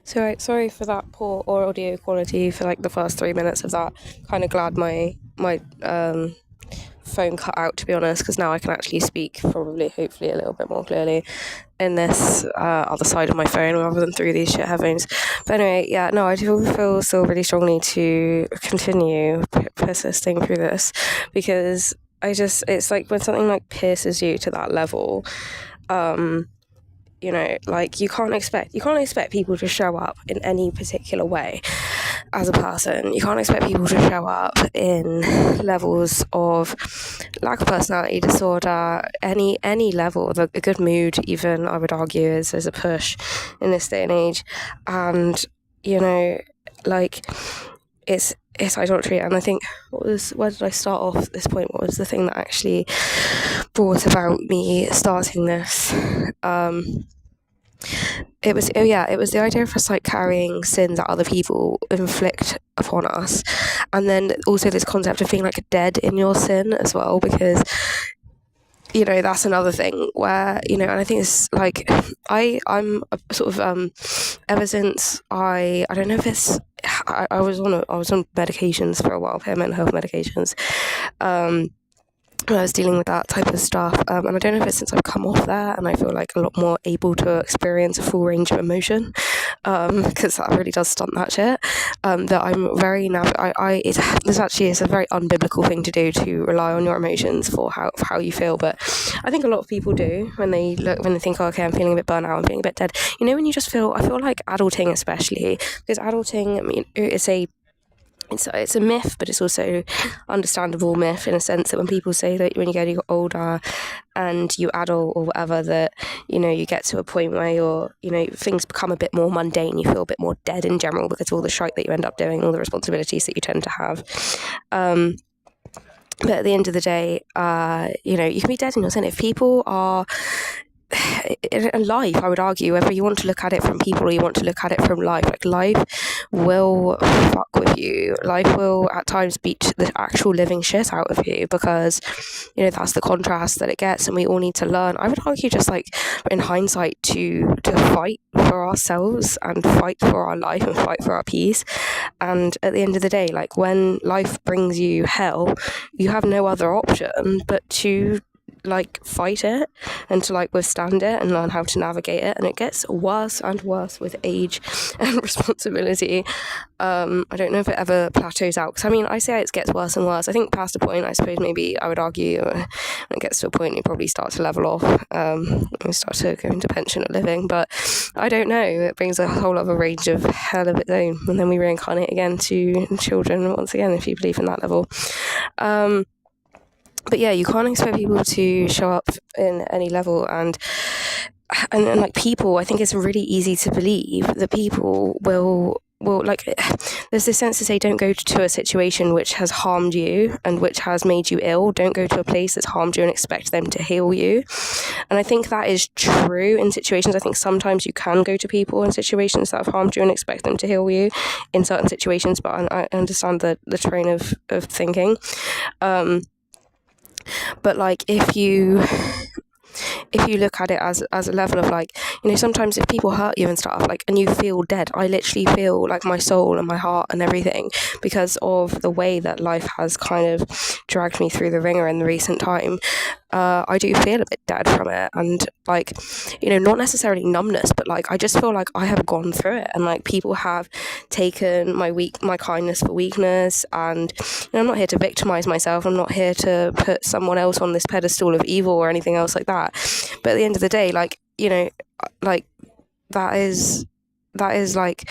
Sorry for that poor audio quality for like the first 3 minutes of that. Kind of glad my phone cut out, to be honest, because now I can actually speak probably, hopefully, a little bit more clearly in this other side of my phone rather than through these shit headphones. But anyway, yeah, no, I do feel still really strongly to continue persisting through this, because it's like when something like pierces you to that level, like you can't expect people to show up in any particular way as a person. You can't expect people to show up in levels of lack of personality disorder, any level. A good mood, even, I would argue, is a push in this day and age. And like it's idolatry. And I think where did I start off this point? What was the thing that actually brought about me starting this? It was the idea of us like carrying sins that other people inflict upon us, and then also this concept of being like dead in your sin as well, because that's another thing where and I think it's like I'm a sort of ever since I don't know if it's I was on medications for a while, mental health medications, when I was dealing with that type of stuff, and I don't know if it's since I've come off there and I feel like a lot more able to experience a full range of emotion, because that really does stunt that shit, that I'm very it's a very unbiblical thing to do, to rely on your emotions for how you feel. But I think a lot of people do when they think, oh, okay, I'm feeling a bit burnt out, I'm feeling a bit dead, when you just I feel like adulting, especially because adulting, I mean, it's a myth, but it's also understandable myth in a sense that when people say that when you get older and you adult or whatever, that you get to a point where things become a bit more mundane, you feel a bit more dead in general because all the shite that you end up doing, all the responsibilities that you tend to have. But at the end of the day, you can be dead in your sin if people are in life. I would argue, whether you want to look at it from people or you want to look at it from life, like life will fuck with you. Life will at times beat the actual living shit out of you, because that's the contrast that it gets, and we all need to learn, I would argue, just like in hindsight, to fight for ourselves and fight for our life and fight for our peace. And at the end of the day, like when life brings you hell, you have no other option but to like fight it and to like withstand it and learn how to navigate it. And it gets worse and worse with age and responsibility. I don't know if it ever plateaus out, because I mean, I say it gets worse and worse. I think past a point, I suppose, maybe I would argue, when it gets to a point, you probably start to level off, and start to go into pensionate living. But I don't know, it brings a whole other range of hell of its own, and then we reincarnate again to children once again, if you believe in that level. But yeah, you can't expect people to show up in any level, and like people, I think it's really easy to believe that people will like, there's this sense to say, don't go to a situation which has harmed you and which has made you ill. Don't go to a place that's harmed you and expect them to heal you. And I think that is true in situations. I think sometimes you can go to people in situations that have harmed you and expect them to heal you in certain situations, but I understand the train of thinking. But like if you look at it as a level of like, sometimes if people hurt you and stuff, like, and you feel dead, I literally feel like my soul and my heart and everything, because of the way that life has kind of dragged me through the ringer in the recent time. I do feel a bit dead from it, and like, not necessarily numbness, but like I just feel like I have gone through it, and like people have taken my kindness for weakness, and I'm not here to victimize myself. I'm not here to put someone else on this pedestal of evil or anything else like that. But at the end of the day, like, like that is like,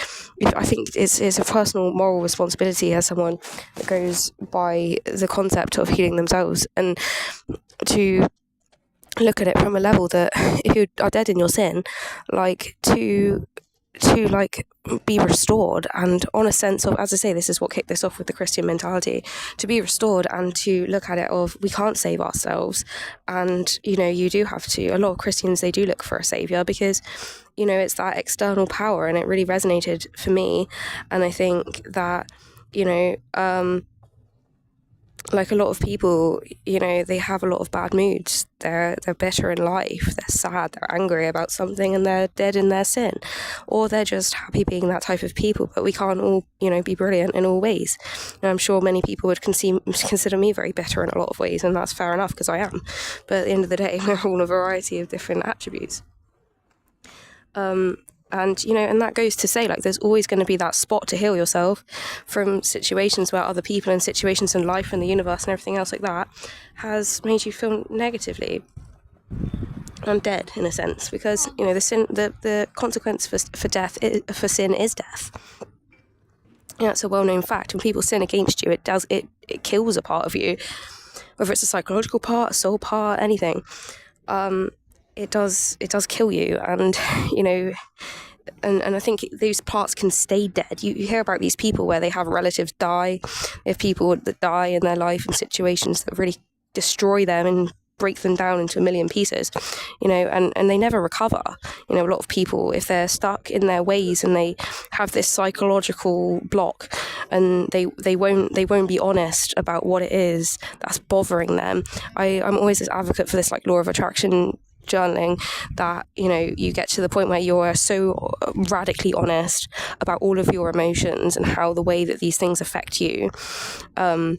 I think it's a personal moral responsibility as someone that goes by the concept of healing themselves, and to look at it from a level that if you are dead in your sin, like to like be restored, and on a sense of, as I say, this is what kicked this off with the Christian mentality, to be restored and to look at it of, we can't save ourselves, and you do have to. A lot of Christians, they do look for a savior, because it's that external power, and it really resonated for me. And I think that like a lot of people, they have a lot of bad moods. They're bitter in life. They're sad. They're angry about something, and they're dead in their sin, or they're just happy being that type of people. But we can't all, be brilliant in all ways. And I'm sure many people would consider me very bitter in a lot of ways, and that's fair enough because I am. But at the end of the day, we're all a variety of different attributes. And that goes to say, like, there's always going to be that spot to heal yourself from situations where other people and situations in life and the universe and everything else like that has made you feel negatively and dead, in a sense, because the consequence for death for sin is death. It's a well-known fact. When people sin against you, it kills a part of you, whether it's a psychological part, a soul part, anything. It does kill you, and and I think those parts can stay dead. You hear about these people where they have relatives die. They have people that die in their life in situations that really destroy them and break them down into a million pieces, and they never recover. A lot of people, if they're stuck in their ways and they have this psychological block, and they won't be honest about what it is that's bothering them. I'm always this advocate for this, like, law of attraction journaling, that you get to the point where you're so radically honest about all of your emotions and how the way that these things affect you, to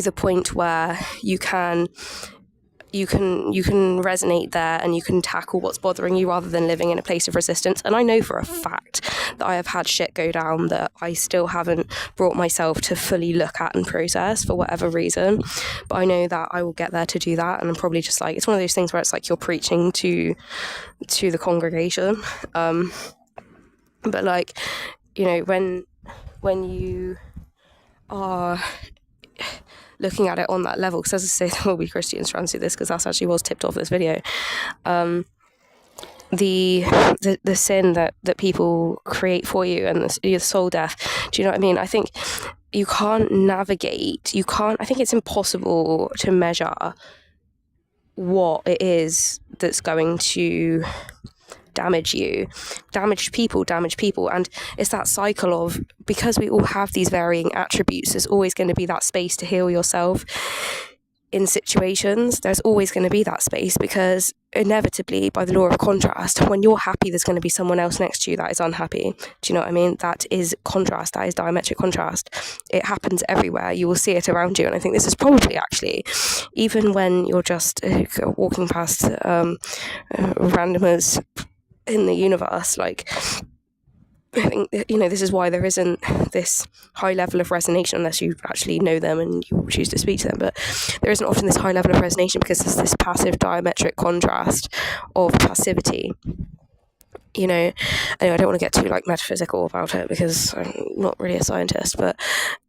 the point where you can resonate there, and you can tackle what's bothering you rather than living in a place of resistance. And I know for a fact that I have had shit go down that I still haven't brought myself to fully look at and process for whatever reason, but I know that I will get there to do that. And I'm probably just like, it's one of those things where it's like you're preaching to the congregation, but like, when you are looking at it on that level, because as I say, there will be Christians trying to do this, because that's actually was tipped off this video. The sin that people create for you, and the soul death. Do you know what I mean? I think you can't navigate. I think it's impossible to measure what it is that's going to damage you. Damaged people, and it's that cycle of, because we all have these varying attributes, there's always going to be that space to heal yourself in situations. There's always going to be that space, because inevitably, by the law of contrast, when you're happy, there's going to be someone else next to you that is unhappy. Do you know what I mean? That is contrast. That is diametric contrast. It happens everywhere. You will see it around you. And I think this is probably, actually, even when you're just walking past randomers in the universe, like, I think, this is why there isn't this high level of resonation unless you actually know them and you choose to speak to them. But there isn't often this high level of resonation because there's this passive diametric contrast of passivity. Anyway, I don't want to get too, like, metaphysical about it, because I'm not really a scientist, but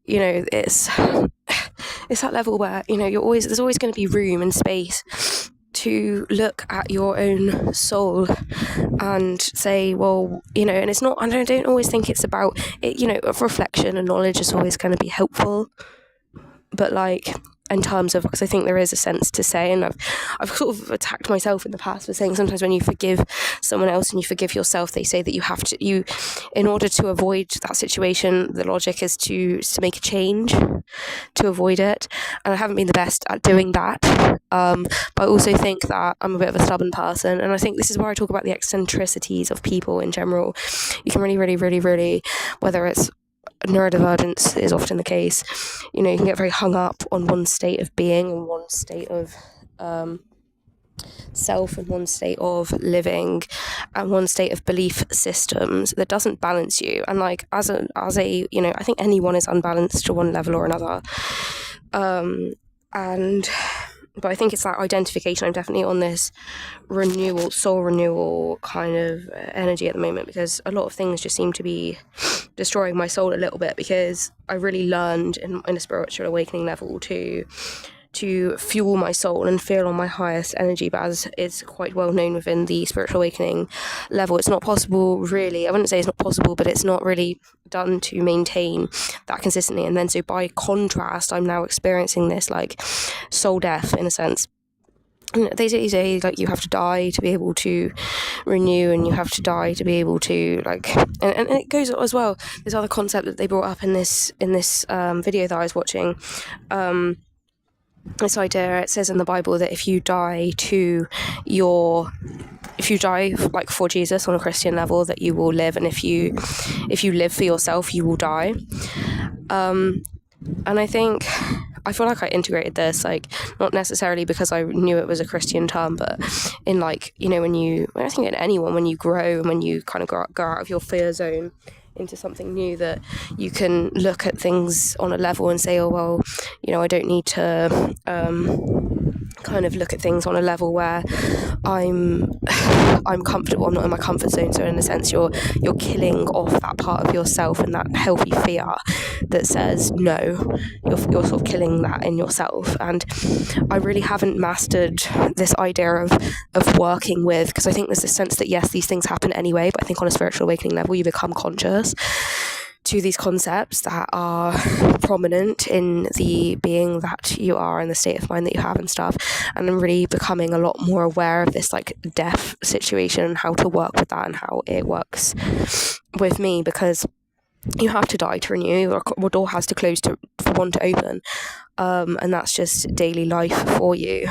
it's that level where there's always going to be room and space to look at your own soul and say, well, and it's not, I don't always think it's about it, reflection and knowledge is always going to be helpful, but, like, in terms of, because I think there is a sense to say, and I've sort of attacked myself in the past for saying sometimes when you forgive someone else and you forgive yourself, they say that you have to, in order to avoid that situation, the logic is to make a change to avoid it. And I haven't been the best at doing that, but I also think that I'm a bit of a stubborn person, and I think this is where I talk about the eccentricities of people in general. You can really, really, really, really, whether it's neurodivergence is often the case, you can get very hung up on one state of being and one state of self and one state of living and one state of belief systems that doesn't balance you. And, like, as a I think anyone is unbalanced to one level or another, but I think it's that identification. I'm definitely on this soul renewal kind of energy at the moment, because a lot of things just seem to be destroying my soul a little bit, because I really learned in a spiritual awakening level to fuel my soul and feel on my highest energy. But as is quite well known within the spiritual awakening level, it's not possible, really. I wouldn't say it's not possible, but it's not really done to maintain that consistently. And then, so by contrast, I'm now experiencing this, like, soul death, in a sense. they say like you have to die to be able to renew, and you have to die to be able to like, and it goes as well. This other concept that they brought up in this video that I was watching. This idea, it says in the Bible that if you die like for Jesus on a Christian level, that you will live, and if you live for yourself, you will die. And I feel like I integrated this, like, not necessarily because I knew it was a Christian term, but in like, you know, I think in anyone, when you grow and when you kind of go out of your fear zone into something new, that you can look at things on a level and say, oh, well, you know, I don't need to kind of look at things on a level where I'm comfortable, I'm not in my comfort zone. So in a sense, you're killing off that part of yourself, and that healthy fear that says no, you're sort of killing that in yourself. And I really haven't mastered this idea of working with, because I think there's this sense that yes, these things happen anyway, but I think on a spiritual awakening level, you become conscious to these concepts that are prominent in the being that you are and the state of mind that you have and stuff. And I'm really becoming a lot more aware of this like death situation and how to work with that and how it works with me, because you have to die to renew, or a door has to close for one to open, and that's just daily life for you.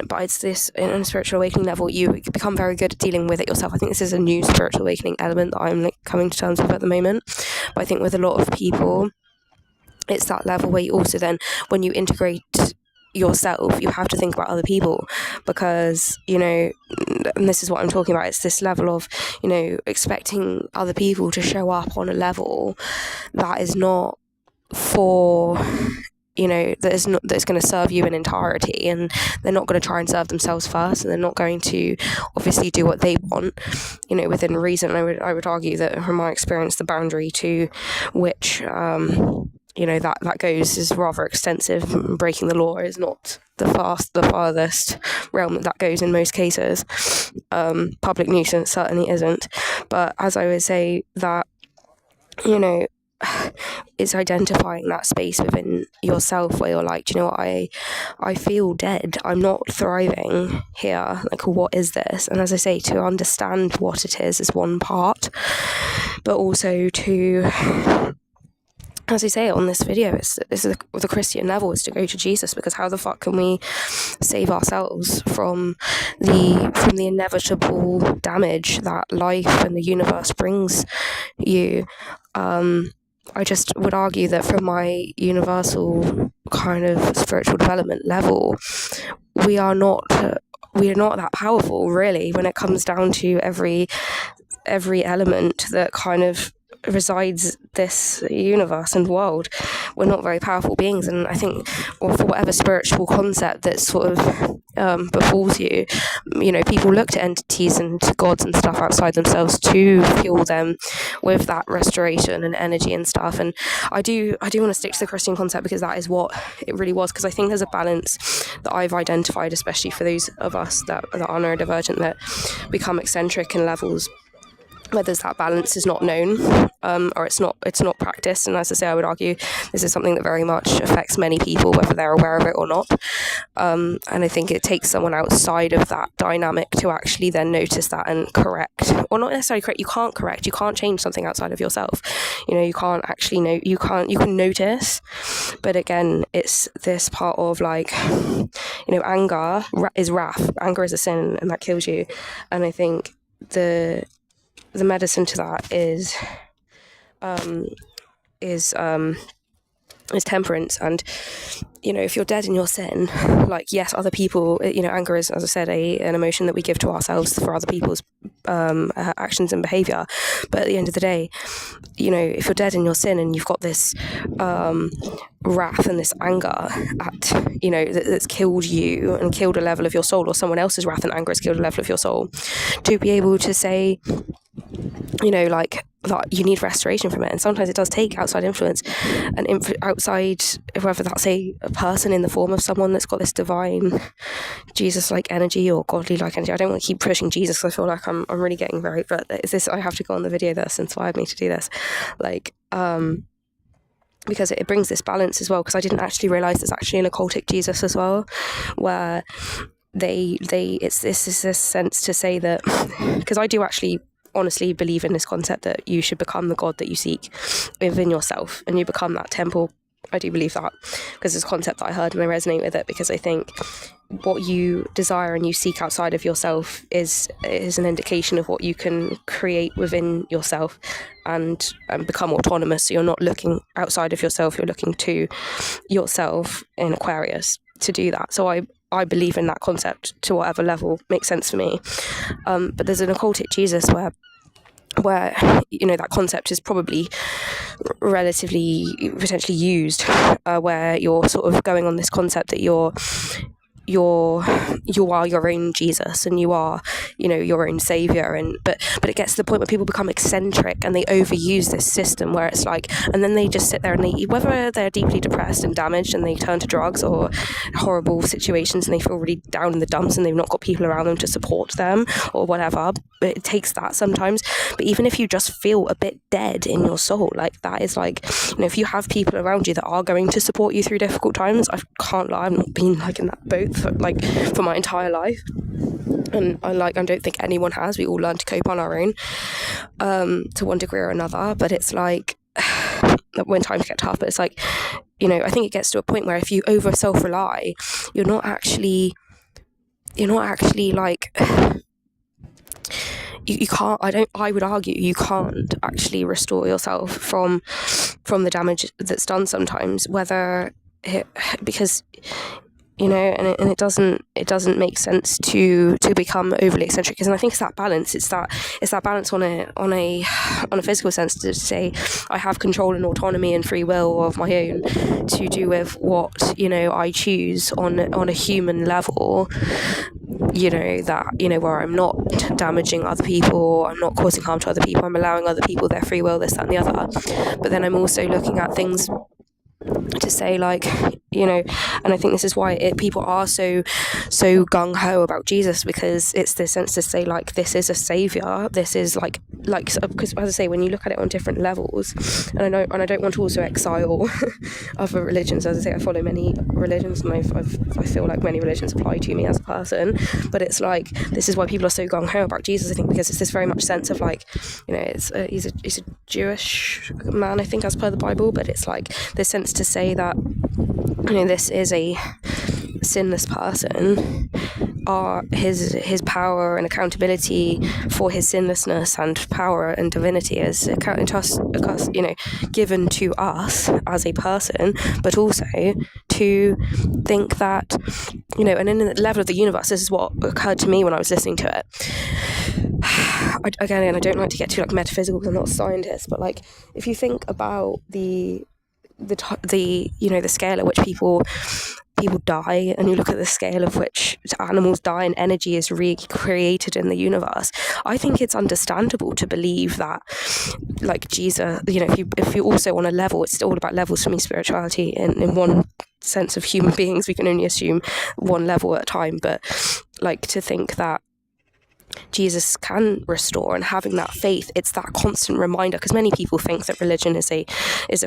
But it's this, in a spiritual awakening level, you become very good at dealing with it yourself. I think this is a new spiritual awakening element that I'm like coming to terms with at the moment. But I think with a lot of people, it's that level where you also then, when you integrate yourself, you have to think about other people, because, you know, and this is what I'm talking about, it's this level of, you know, expecting other people to show up on a level that is not for, you know, that's going to serve you in entirety, and they're not going to try and serve themselves first, and they're not going to obviously do what they want, you know, within reason. I would argue that from my experience, the boundary to which you know, that goes is rather extensive. Breaking the law is not the farthest realm that goes in most cases. Public nuisance certainly isn't. But as I would say, that, you know, it's identifying that space within yourself where you're like, do you know what, I feel dead, I'm not thriving here, like, what is this? And as I say, to understand what it is one part, but also to, as I say on this video, it's the Christian level, is to go to Jesus, because how the fuck can we save ourselves from the inevitable damage that life and the universe brings you? I just would argue that from my universal kind of spiritual development level, we are not that powerful, really, when it comes down to every element that kind of resides this universe and world. We're not very powerful beings, and I think, or for whatever spiritual concept that sort of befalls you, you know, people look to entities and to gods and stuff outside themselves to fuel them with that restoration and energy and stuff. And I do want to stick to the Christian concept, because that is what it really was, because I think there's a balance that I've identified, especially for those of us that are neurodivergent, that become eccentric in levels where there's that balance is not known, or it's not practiced. And as I say, I would argue this is something that very much affects many people, whether they're aware of it or not. And I think it takes someone outside of that dynamic to actually then notice that and correct, or not necessarily correct. You can't change something outside of yourself. You know, you can't actually know. You can notice, but again, it's this part of, like, you know, anger is wrath. Anger is a sin, and that kills you. And I think the medicine to that is temperance. And, you know, if you're dead in your sin, like, yes, other people, you know, anger is, as I said, an emotion that we give to ourselves for other people's actions and behavior. But at the end of the day, you know, if you're dead in your sin and you've got this wrath and this anger at, you know, that's killed you and killed a level of your soul, or someone else's wrath and anger has killed a level of your soul, to be able to say, you know, like, that you need restoration from it. And sometimes it does take outside influence, and outside, whether that's a person in the form of someone that's got this divine Jesus-like energy or godly-like energy. I don't want to keep pushing Jesus, because I feel like I'm really getting very, but is this, I have to go on the video that's inspired me to do this, like, because it brings this balance as well, because I didn't actually realise there's actually an occultic Jesus as well, where it's this sense to say that, because I do actually honestly believe in this concept that you should become the God that you seek within yourself, and you become that temple. I do believe that, because it's a concept that I heard and I resonate with it, because I think what you desire and you seek outside of yourself is an indication of what you can create within yourself, and become autonomous. So you're not looking outside of yourself, you're looking to yourself in Aquarius to do that. So I believe in that concept to whatever level makes sense for me. But there's an occultic Jesus where that concept is probably relatively potentially used, where you're sort of going on this concept that you are your own Jesus, and you are your own savior, and but it gets to the point where people become eccentric and they overuse this system, where it's like, and then they just sit there and whether they're deeply depressed and damaged and they turn to drugs or horrible situations and they feel really down in the dumps and they've not got people around them to support them or whatever. But it takes that sometimes. But even if you just feel a bit dead in your soul, like that is like, if you have people around you that are going to support you through difficult times, I can't lie, I've not been like in that boat for my entire life, and I don't think anyone has. We all learn to cope on our own, to one degree or another. But it's like, when times get tough, but it's like, I think it gets to a point where if you over self-rely, you're not actually like, you can't, I would argue you can't actually restore yourself from the damage that's done sometimes, because and it doesn't make sense to become overly eccentric. And I think it's that balance. It's that balance on a physical sense, to say I have control and autonomy and free will of my own to do with what I choose on a human level. Where I'm not damaging other people, I'm not causing harm to other people, I'm allowing other people their free will, this, that, and the other. But then I'm also looking at things to say, like, and I think this is why people are so gung-ho about Jesus, because it's this sense to say, like, this is a savior, this is like because, as I say, when you look at it on different levels, and I don't want to also exile other religions. As I say, I follow many religions, and I feel like many religions apply to me as a person, but it's like, this is why people are so gung-ho about Jesus, I think, because it's this very much sense of, like, he's a Jewish man, I think, as per the Bible, but it's like this sense to say that this is a sinless person, his power and accountability for his sinlessness and power and divinity is given to us as a person, but also to think that and in the level of the universe, this is what occurred to me when I was listening to it. Again, I don't like to get too metaphysical because I'm not a scientist, but like, if you think about the scale at which people die, and you look at the scale of which animals die and energy is recreated in the universe, I think it's understandable to believe that, like, Jesus, if you also on a level, it's all about levels for me, spirituality, in one sense of human beings, we can only assume one level at a time, but like, to think that Jesus can restore, and having that faith, it's that constant reminder, because many people think that religion is a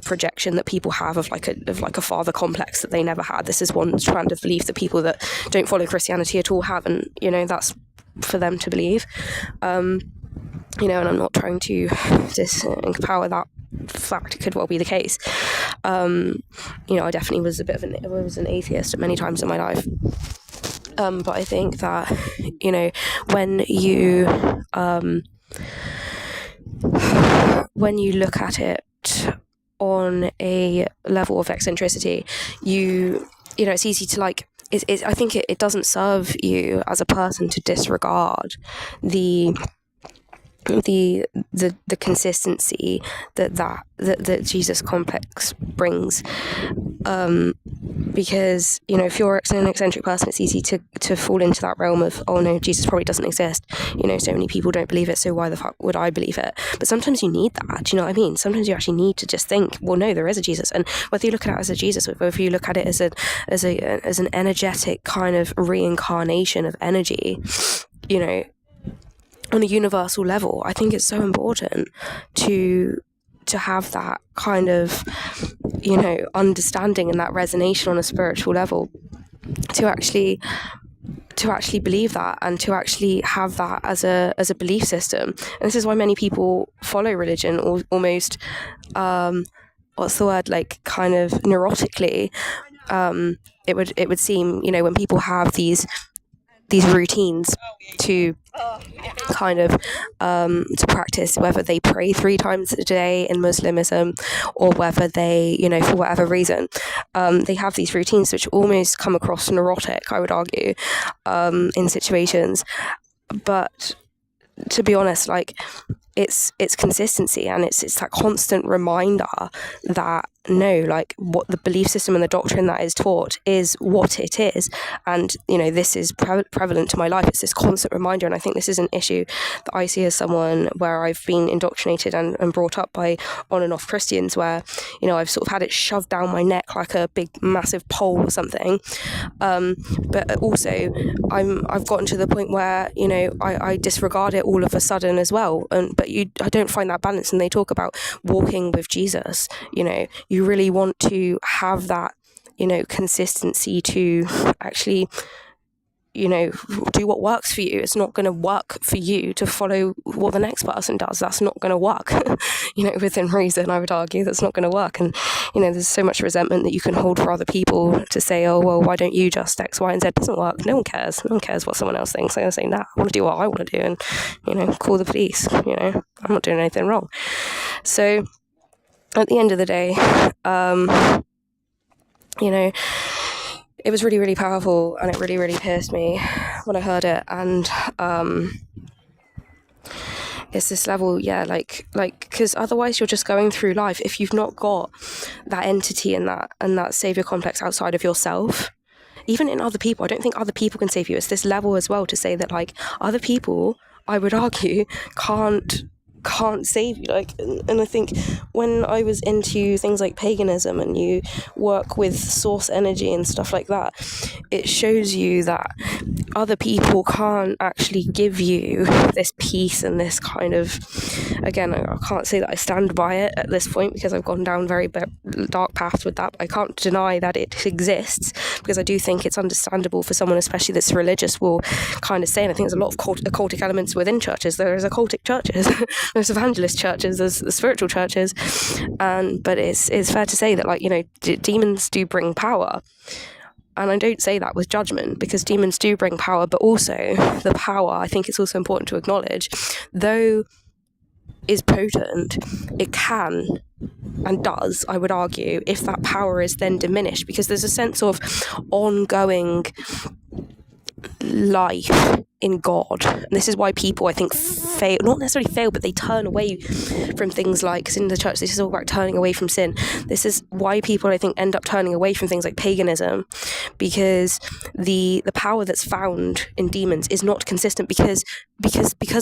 projection that people have of like a father complex that they never had. This is one strand of belief that people that don't follow Christianity at all have, and that's for them to believe. And I'm not trying to empower that fact. It could well be the case. I definitely was an atheist at many times in my life. But I think that, when you look at it on a level of eccentricity, it's easy to, like, I think it doesn't serve you as a person to disregard the consistency that Jesus complex brings, because if you're an eccentric person, it's easy to fall into that realm of, oh no, Jesus probably doesn't exist, so many people don't believe it, so why the fuck would I believe it? But sometimes you need that, do you know what I mean? Sometimes you actually need to just think, well, no, there is a Jesus. And whether you look at it as a Jesus, or whether you look at it as an energetic kind of reincarnation of energy, on a universal level, I think it's so important to have that kind of understanding and that resonation on a spiritual level to actually believe that and to actually have that as a belief system. And this is why many people follow religion or almost what's the word, like kind of neurotically. It would seem, when people have these routines to kind of to practice, whether they pray 3 times a day in Muslimism or whether they, for whatever reason, they have these routines which almost come across neurotic, I would argue, in situations. But to be honest, like, it's consistency, and it's that constant reminder that no, like, what the belief system and the doctrine that is taught is what it is, and this is prevalent to my life. It's this constant reminder, and I think this is an issue that I see as someone where I've been indoctrinated and brought up by on and off Christians, where I've sort of had it shoved down my neck like a big massive pole or something, but also I've gotten to the point where I disregard it all of a sudden as well, but I don't find that balance. And they talk about walking with Jesus. You really want to have that consistency to actually do what works for you. It's not going to work for you to follow what the next person does. That's not going to work. Within reason, I would argue that's not going to work. And there's so much resentment that you can hold for other people to say, oh well, why don't you just X, Y, and Z? It doesn't work. No one cares what someone else thinks. They're going to say, nah, I want to do what I want to do, and call the police. I'm not doing anything wrong. So at the end of the day, it was really, really powerful, and it really, really pierced me when I heard it. And it's this level, like, because otherwise you're just going through life if you've not got that entity and that savior complex outside of yourself. Even in other people, I don't think other people can save you. It's this level as well to say that, like, other people, I would argue, can't save you. Like, and I think when I was into things like paganism, and you work with source energy and stuff like that, it shows you that other people can't actually give you this peace and this kind of, again, I can't say that I stand by it at this point because I've gone down very dark paths with that, but I can't deny that it exists, because I do think it's understandable for someone, especially that's religious, will kind of say, and I think there's a lot of occultic elements within churches. There's occultic churches, there's evangelist churches, there's spiritual churches, but it's fair to say that, like, demons do bring power. And I don't say that with judgment, because demons do bring power, but also the power, I think it's also important to acknowledge, though is potent, it can and does, I would argue, if that power is then diminished, because there's a sense of ongoing life in God. And this is why people, I think, fail, not necessarily fail, but they turn away from things like, because in the church this is all about turning away from sin. This is why people, I think, end up turning away from things like paganism, because the power that's found in demons is not consistent, because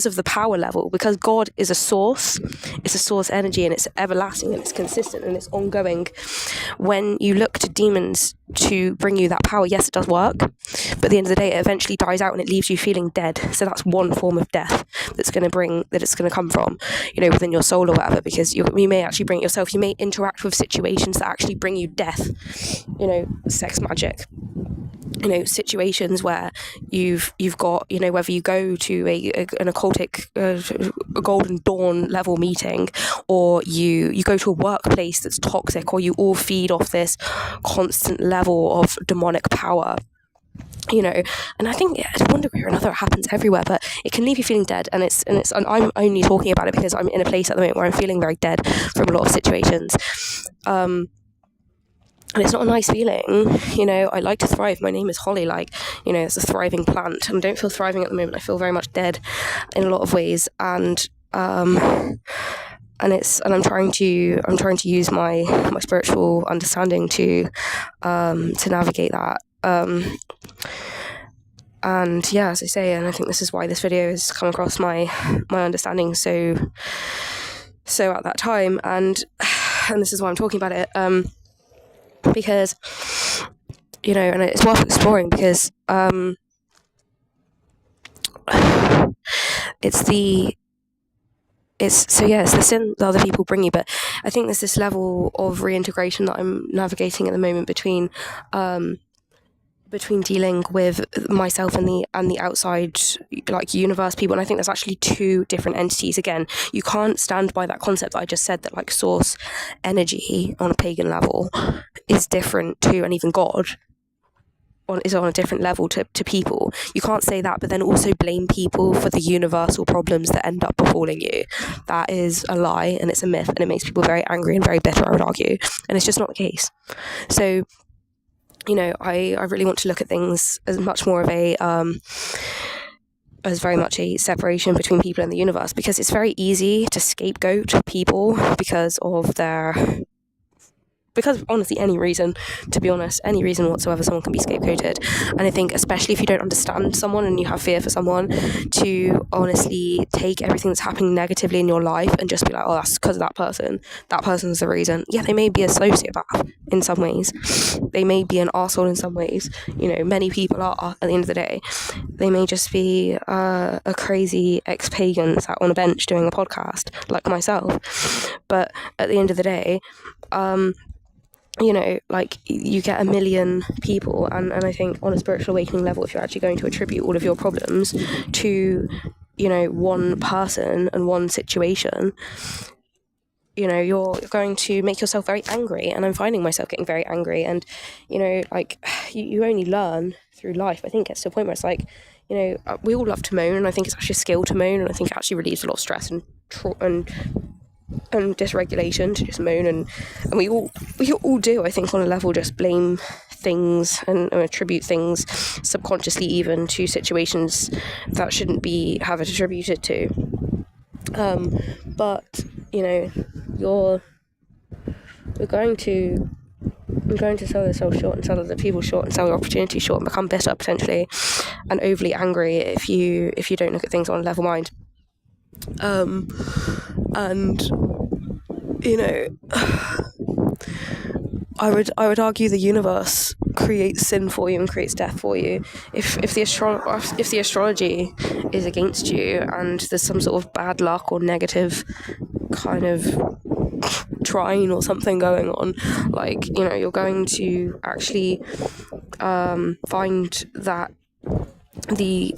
of the power level, because God is a source, it's a source energy, and it's everlasting, and it's consistent, and it's ongoing. When you look to demons to bring you that power, yes, it does work, but at the end of the day it eventually dies out and it leaves you feeling dead. So that's one form of death it's going to come from, within your soul or whatever, because you may actually bring it yourself. You may interact with situations that actually bring you death, sex magic, situations where you've got, whether you go to an occultic a golden dawn level meeting, or you go to a workplace that's toxic, or you all feed off this constant level of demonic power, and I think to one degree or another it happens everywhere, but it can leave you feeling dead. And I'm only talking about it because I'm in a place at the moment where I'm feeling very dead from a lot of situations, and it's not a nice feeling. I like to thrive. My name is Holly, it's a thriving plant, and I don't feel thriving at the moment. I feel very much dead in a lot of ways, and I'm trying to use my spiritual understanding to navigate that. And yeah, as I say, and I think this is why this video has come across my understanding so at that time, and this is why I'm talking about it, because and it's worth exploring, because it's the it's the sin that other people bring you. But I think there's this level of reintegration that I'm navigating at the moment between dealing with myself and the outside, like, universe people. And I think there's actually two different entities. Again, you can't stand by that concept that I just said, that like source energy on a pagan level is different to, and even God is on a different level to people. You can't say that, but then also blame people for the universal problems that end up befalling you. That is a lie, and it's a myth, and it makes people very angry and very bitter, I would argue. And it's just not the case. So, I really want to look at things as much more of as very much a separation between people and the universe, because it's very easy to scapegoat people because honestly, any reason whatsoever, someone can be scapegoated. And I think, especially if you don't understand someone and you have fear for someone, to honestly take everything that's happening negatively in your life and just be like, oh, that's because of that person's the reason. Yeah, they may be a sociopath in some ways, they may be an arsehole in some ways, many people are. At the end of the day, they may just be a crazy ex-pagan sat on a bench doing a podcast like myself. But at the end of the day, like, you get a million people, and I think on a spiritual awakening level, if you're actually going to attribute all of your problems to, one person and one situation, you're going to make yourself very angry. And I'm finding myself getting very angry, and like, you only learn through life. I think it's to a point where it's like, we all love to moan, and I think it's actually a skill to moan, and I think it actually relieves a lot of stress and dysregulation to just moan, and we all do, I think, on a level, just blame things and attribute things subconsciously even to situations that shouldn't have it attributed to. But you're going to sell yourself short and sell other people short and sell your opportunity short and become bitter potentially and overly angry if you don't look at things on a level mind. And I would argue the universe creates sin for you and creates death for you. If the astrology is against you and there's some sort of bad luck or negative kind of trine or something going on, like, you're going to actually find that the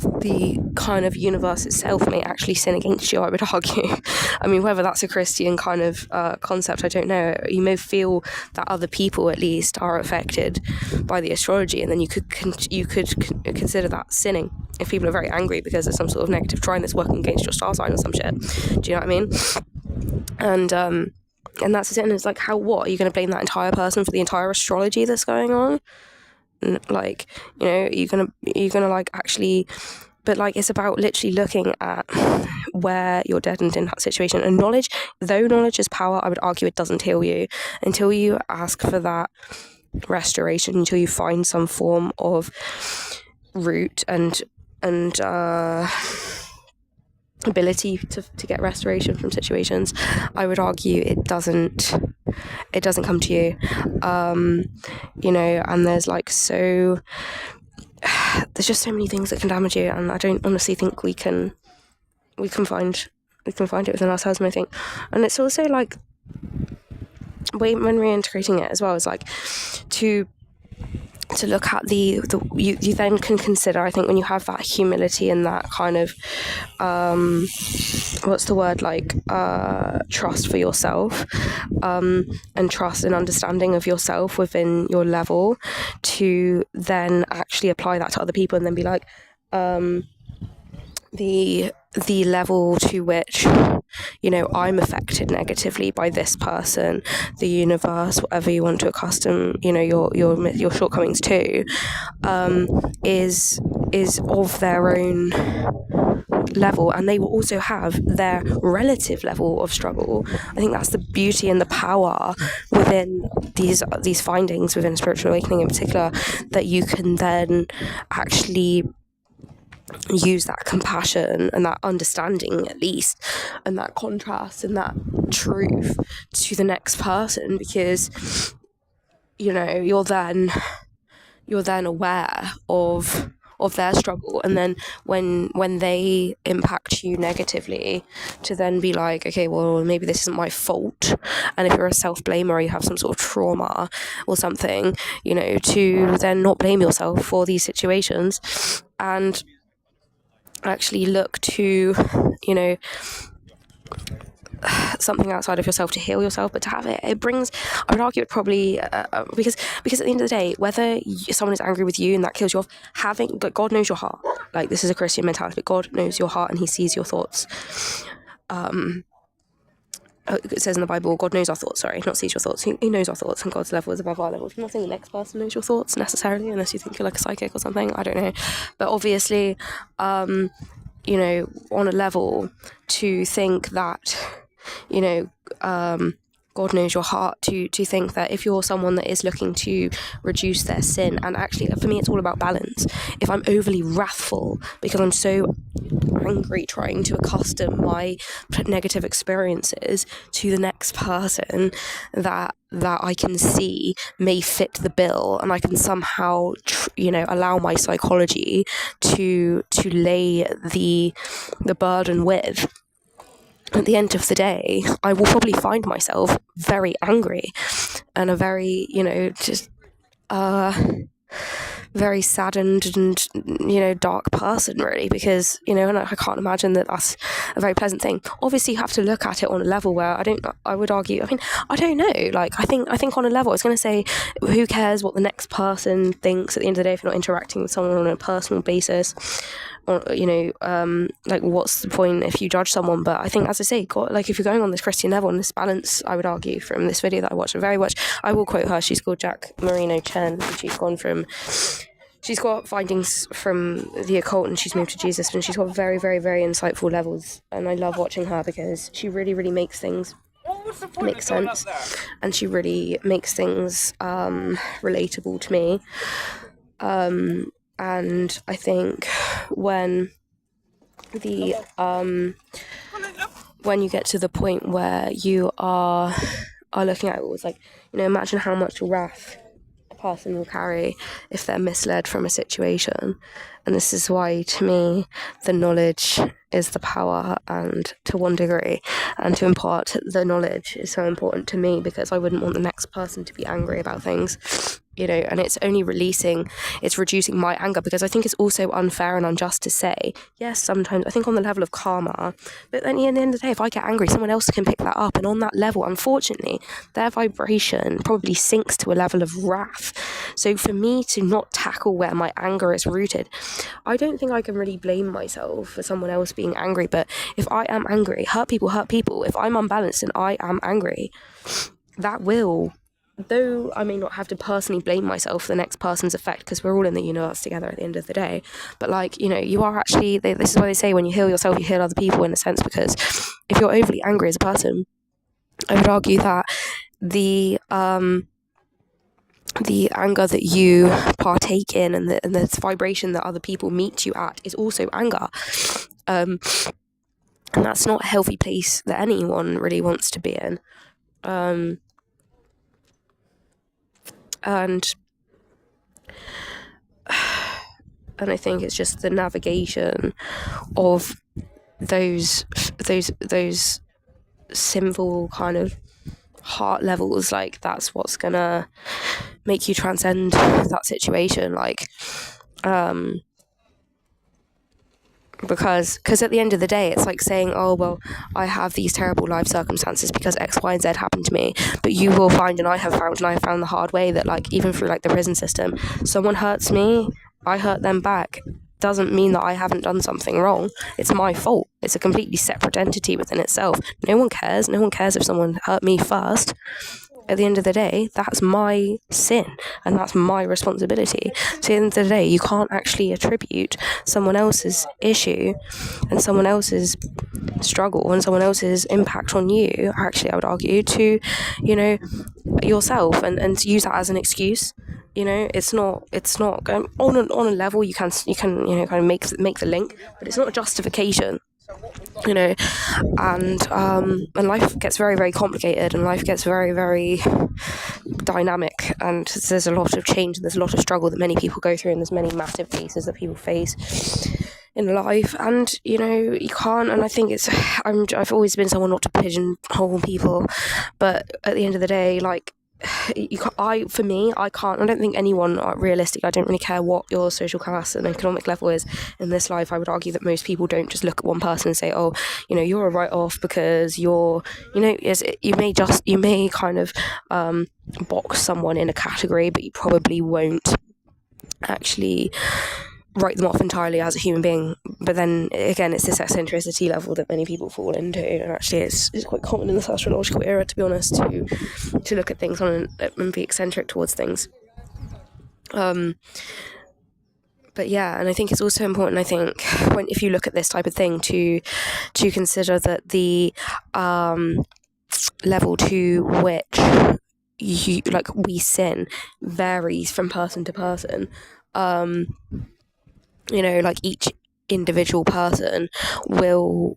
kind of universe itself may actually sin against you, I would argue. I mean, whether that's a Christian kind of concept, I don't know. You may feel that other people at least are affected by the astrology, and then you could consider that sinning if people are very angry because there's some sort of negative trine that's working against your star sign or some shit. Do you know what I mean? And that's it. And it's like, what are you going to blame that entire person for the entire astrology that's going on? Like, you're gonna like actually, but like, it's about literally looking at where you're deadened in that situation. And knowledge is power, I would argue it doesn't heal you until you ask for that restoration, until you find some form of root and ability to get restoration from situations. I would argue it doesn't come to you. And there's there's just so many things that can damage you, and I don't honestly think we can find it within ourselves. And I think, and it's also like, when reintegrating it as well, is like to look at you then can consider, I think, when you have that humility and that kind of trust for yourself, and trust and understanding of yourself within your level, to then actually apply that to other people, and then be like, the level to which I'm affected negatively by this person, the universe, whatever you want to accustom your shortcomings to, is of their own level, and they will also have their relative level of struggle. I think that's the beauty and the power within these findings within spiritual awakening in particular, that you can then actually use that compassion and that understanding, at least, and that contrast and that truth to the next person, because you're then aware of of their struggle, and then when they impact you negatively, to then be like, okay, well, maybe this isn't my fault. And if you're a self-blamer or you have some sort of trauma or something, to then not blame yourself for these situations and actually look to something outside of yourself to heal yourself. But to have it brings, I would argue, it probably because at the end of the day, whether someone is angry with you and that kills you off, God knows your heart. Like, this is a Christian mentality, but God knows your heart and he sees your thoughts. It says in the Bible, God knows our thoughts, not sees your thoughts. He knows our thoughts, and God's level is above our level. I'm not saying the next person knows your thoughts necessarily, unless you think you're like a psychic or something, I don't know. But obviously, on a level, to think that, God knows your heart, to think that if you're someone that is looking to reduce their sin, and actually for me it's all about balance. If I'm overly wrathful because I'm so angry trying to accustom my negative experiences to the next person that I can see may fit the bill, and I can somehow allow my psychology to lay the burden with, at the end of the day, I will probably find myself very angry and a very, very saddened and, dark person, really, because, and I can't imagine that that's a very pleasant thing. Obviously, you have to look at it on a level where I would argue, I don't know, like, I think on a level, I was going to say, who cares what the next person thinks at the end of the day if you're not interacting with someone on a personal basis? Or, like, what's the point if you judge someone? But I think, as I say, God, like, if you're going on this Christian level and this balance, I would argue from this video that I watched, I will quote her. She's called Jack Marino Chen, and she's got findings from the occult, and she's moved to Jesus, and she's got very, very, very insightful levels, and I love watching her because she really, really makes things make sense, and she really makes things relatable to me. And I think when you get to the point where you are looking at it, it's like, imagine how much wrath a person will carry if they're misled from a situation. And this is why, to me, the knowledge is the power, and to one degree, and to impart the knowledge is so important to me, because I wouldn't want the next person to be angry about things. And it's only it's reducing my anger, because I think it's also unfair and unjust to say, yes, sometimes I think on the level of karma, but then at the end of the day, if I get angry, someone else can pick that up, and on that level, unfortunately, their vibration probably sinks to a level of wrath. So for me to not tackle where my anger is rooted, I don't think I can really blame myself for someone else being angry. But if I am angry, hurt people, if I'm unbalanced and I am angry, that will, though I may not have to personally blame myself for the next person's effect, because we're all in the universe together at the end of the day, but like, you are actually, this is why they say when you heal yourself, you heal other people, in a sense, because if you're overly angry as a person, I would argue that the anger that you partake in, and the vibration that other people meet you at, is also anger. And that's not a healthy place that anyone really wants to be in. And I think it's just the navigation of those sinful kind of heart levels, like, that's what's gonna make you transcend that situation, like, because at the end of the day, it's like saying, oh, well, I have these terrible life circumstances because X, Y, and Z happened to me, but you will find, and I have found the hard way, that, like, even through, like, the prison system, someone hurts me, I hurt them back, doesn't mean that I haven't done something wrong. It's my fault. It's a completely separate entity within itself. No one cares if someone hurt me first. At the end of the day, that's my sin, and that's my responsibility. So at the end of the day, you can't actually attribute someone else's issue and someone else's struggle and someone else's impact on you, actually, I would argue, to, yourself, and use that as an excuse. It's not going on a level, you can kind of make the link, but it's not a justification. you know, and life gets very, very complicated, and life gets very, very dynamic, and there's a lot of change, and there's a lot of struggle that many people go through, and there's many massive pieces that people face in life. And you know, you can't, and I think I've always been someone not to pigeonhole people, but at the end of the day, like, I don't think anyone realistic. I don't really care what your social class and economic level is in this life. I would argue that most people don't just look at one person and say, oh, you know, you're a write-off because you're, you know, you may kind of box someone in a category, but you probably won't actually write them off entirely as a human being. But then again, it's this eccentricity level that many people fall into, and actually it's quite common in this astrological era, to be honest, to look at things and be eccentric towards things. But yeah, and I think it's also important, I think, if you look at this type of thing, to consider that the level to which we sin varies from person to person. You know, like, each individual person will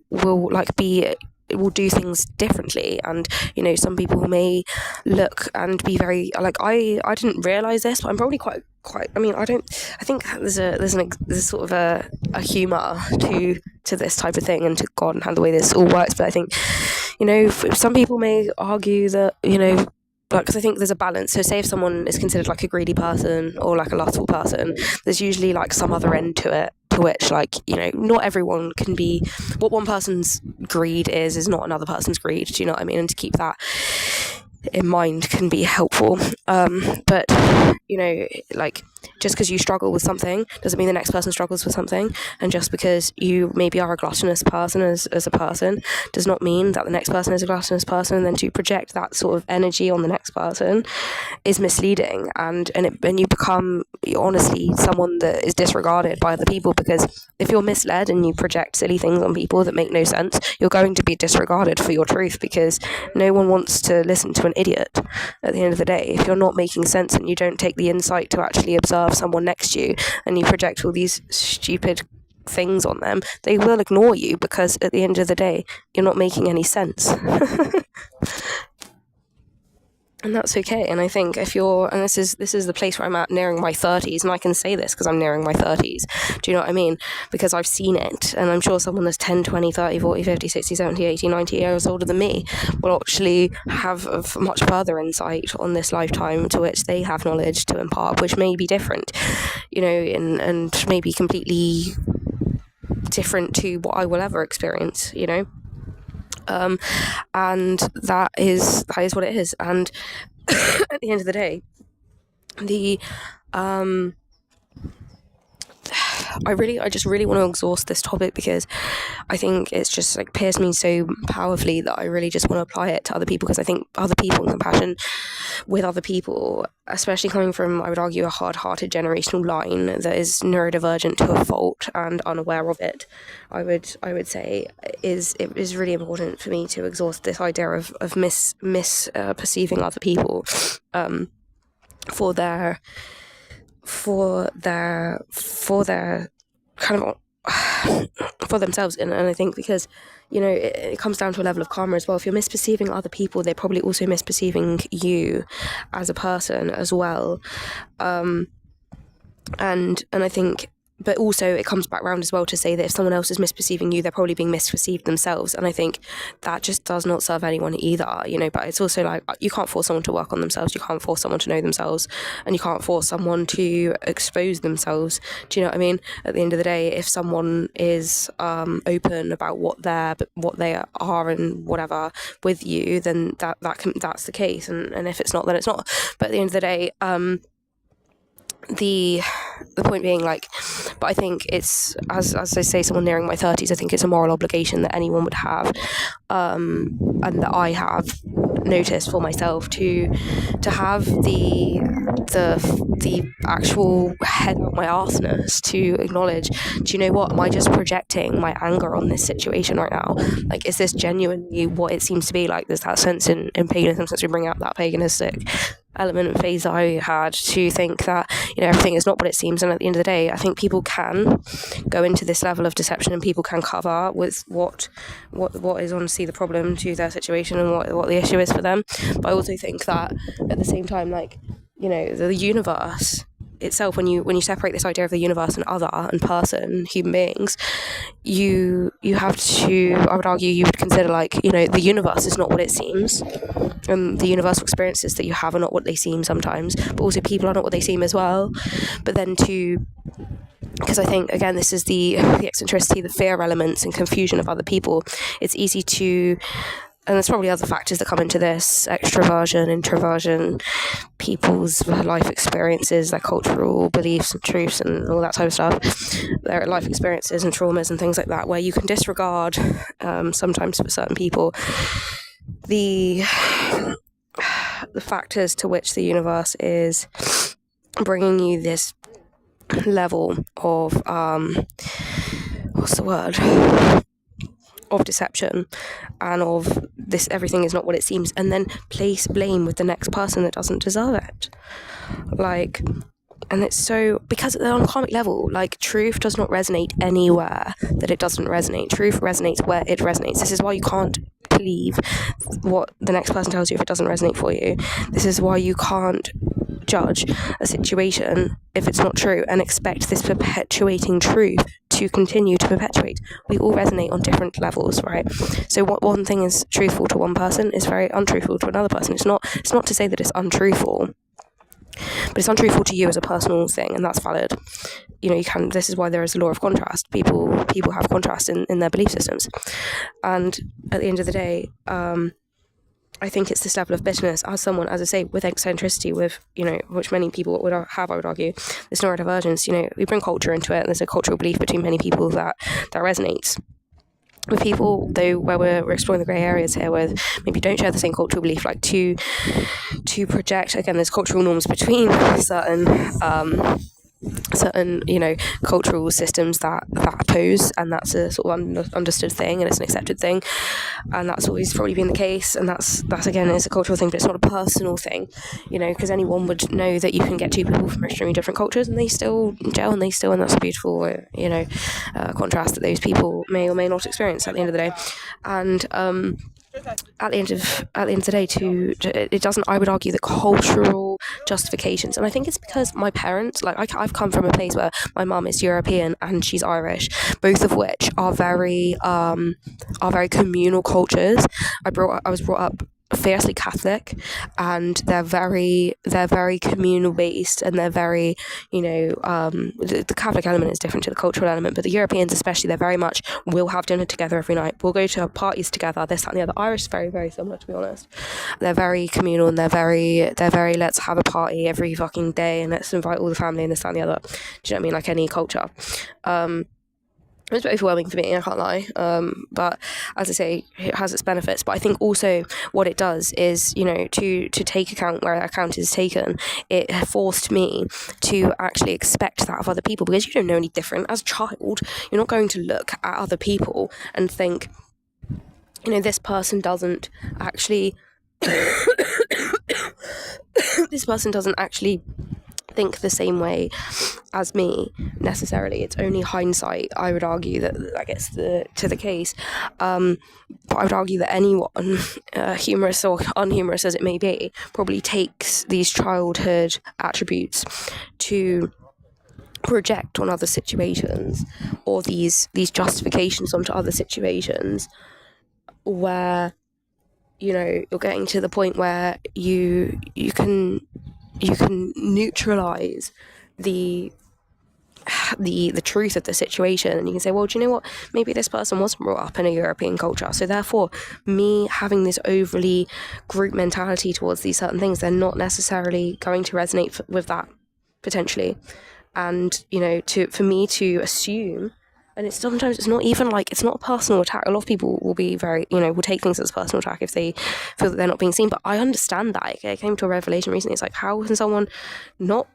do things differently, and you know, some people may look and be very, like, I didn't realize this, but I'm probably quite I mean, I think there's sort of a humor to this type of thing, and to God and how the way this all works. But I think, you know, some people may argue that, you know, because I think there's a balance. So say if someone is considered like a greedy person or like a lustful person, there's usually like some other end to it, to which, like, you know, not everyone can be, what one person's greed is not another person's greed. Do you know what I mean? And to keep that in mind can be helpful. But you know, like, just because you struggle with something doesn't mean the next person struggles with something, and just because you maybe are a gluttonous person as a person does not mean that the next person is a gluttonous person, and then to project that sort of energy on the next person is misleading, and you become, honestly, someone that is disregarded by other people. Because if you're misled and you project silly things on people that make no sense, you're going to be disregarded for your truth, because no one wants to listen to an idiot at the end of the day. If you're not making sense and you don't take the insight to actually observe someone next to you, and you project all these stupid things on them, they will ignore you, because at the end of the day, you're not making any sense. And that's okay. And I think if you're, and this is the place where I'm at, nearing my 30s, and I can say this because I'm nearing my 30s. Do you know what I mean? Because I've seen it, and I'm sure someone that's 10, 20, 30, 40, 50, 60, 70, 80, 90 years older than me will actually have a much further insight on this lifetime, to which they have knowledge to impart, which may be different, you know, and maybe completely different to what I will ever experience, you know. And that is what it is. And at the end of the day, I just really want to exhaust this topic, because I think it's just like pierced me so powerfully that I really just want to apply it to other people, because I think other people and compassion with other people, especially coming from, I would argue, a hard-hearted generational line that is neurodivergent to a fault and unaware of it, I would say it is really important for me to exhaust this idea of perceiving other people for their kind of for themselves. And I think, because, you know, it comes down to a level of karma as well. If you're misperceiving other people, they're probably also misperceiving you as a person as well. And I think, but also it comes back around as well to say that if someone else is misperceiving you, they're probably being misperceived themselves. And I think that just does not serve anyone either, you know. But it's also like, you can't force someone to work on themselves, you can't force someone to know themselves, and you can't force someone to expose themselves. Do you know what I mean? At the end of the day, if someone is open about what they are and whatever with you, then that's the case. And if it's not, then it's not. But at the end of the day, the point being, like, but I think it's, as I say, someone nearing my 30s, I think it's a moral obligation that anyone would have, and that I have, noticed for myself to have the actual head up my arseness to acknowledge, do you know what, am I just projecting my anger on this situation right now? Like, is this genuinely what it seems to be? Like, there's that sense in paganism, since we bring out that paganistic element and phase that I had, to think that, you know, everything is not what it seems. And at the end of the day, I think people can go into this level of deception, and people can cover with what is honestly the problem to their situation and what the issue is for them. But I also think that at the same time, like, you know, the universe itself, when you separate this idea of the universe and other and person, human beings, you have to, I would argue, you would consider, like, you know, the universe is not what it seems, and the universal experiences that you have are not what they seem sometimes, but also people are not what they seem as well. But then because I think, again, this is the eccentricity, the fear elements and confusion of other people. It's easy to, and there's probably other factors that come into this, extroversion, introversion, people's life experiences, their cultural beliefs and truths and all that type of stuff, their life experiences and traumas and things like that, where you can disregard, sometimes for certain people, the factors to which the universe is bringing you this level of, what's the word? Of deception, and of this, everything is not what it seems, and then place blame with the next person that doesn't deserve it. Like, and it's so, because on a karmic level, like, truth does not resonate anywhere that it doesn't resonate. Truth resonates where it resonates. This is why you can't believe what the next person tells you if it doesn't resonate for you. This is why you can't judge a situation if it's not true and expect this perpetuating truth to continue to perpetuate. We all resonate on different levels, right? So what one thing is truthful to one person is very untruthful to another person. It's not to say that it's untruthful, but it's untruthful to you as a personal thing, and that's valid. You know, you can, this is why there is a law of contrast. People have contrast in their belief systems, and at the end of the day, I think it's this level of bitterness, as someone, as I say, with eccentricity, with, you know, which many people would have, I would argue, this neurodivergence. You know, we bring culture into it, and there's a cultural belief between many people that resonates with people, though, where we're exploring the grey areas here, where maybe don't share the same cultural belief, like to project, again, there's cultural norms between certain, you know, cultural systems that oppose, and that's a sort of understood thing, and it's an accepted thing, and that's always probably been the case, and that's again, is a cultural thing, but it's not a personal thing, you know, because anyone would know that you can get two people from extremely different cultures and they still gel, and that's a beautiful, you know, contrast that those people may or may not experience at the end of the day. And at the end of the day, it doesn't, I would argue, that cultural justifications, and I think it's because my parents, like, I've come from a place where my mum is European and she's Irish, both of which are very communal cultures. I was brought up fiercely Catholic, and they're very communal based, and they're very, you know, the Catholic element is different to the cultural element, but the Europeans especially, they're very much, we'll have dinner together every night, we'll go to parties together, this, that and the other. Irish is very, very similar, to be honest. They're very communal, and they're very let's have a party every fucking day, and let's invite all the family, and this, that and the other. Do you know what I mean? Like any culture. It's overwhelming for me, I can't lie, but as I say, it has its benefits. But I think also what it does is, you know, to take account where account is taken, it forced me to actually expect that of other people, because you don't know any different. As a child, you're not going to look at other people and think, you know, this person doesn't actually think the same way as me necessarily. It's only hindsight, I would argue, that gets to the case. But I would argue that anyone, humorous or unhumorous as it may be, probably takes these childhood attributes to project on other situations, or these justifications onto other situations, where, you know, you're getting to the point where you can neutralize the truth of the situation, and you can say, well, do you know what, maybe this person wasn't brought up in a European culture, so therefore me having this overly group mentality towards these certain things, they're not necessarily going to resonate with that, potentially. And, you know, for me to assume And it's sometimes it's not even like, it's not a personal attack. A lot of people will be very, will take things as a personal attack if they feel that they're not being seen. But I understand that. I came to a revelation recently. It's like, how can someone not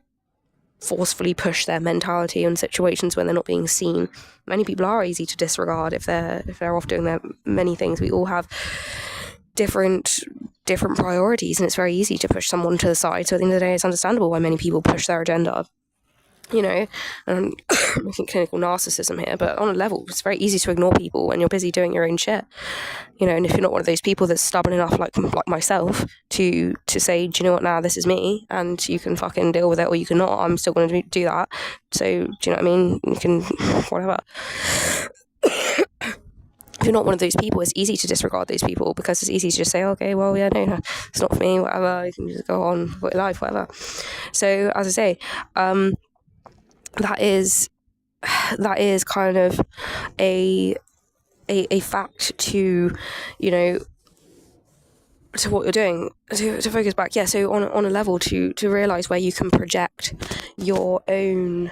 forcefully push their mentality in situations when they're not being seen? Many people are easy to disregard if they're off doing their many things. We all have different priorities, and it's very easy to push someone to the side. So at the end of the day, it's understandable why many people push their agenda. And I'm making clinical narcissism here, but on a level, it's very easy to ignore people when you're busy doing your own shit. And if you're not one of those people that's stubborn enough, like myself, to say, do you know what, now this is me, and you can fucking deal with it, or you cannot, I'm still going to do that. So, do you know what I mean? You can, whatever. If you're not one of those people, it's easy to disregard those people, because it's easy to just say, okay, well, yeah, no, it's not for me, whatever, you can just go on with your life, whatever. So, as I say, that is kind of a fact to, to what you're doing, to focus back. Yeah, so on a level to realise where you can project your own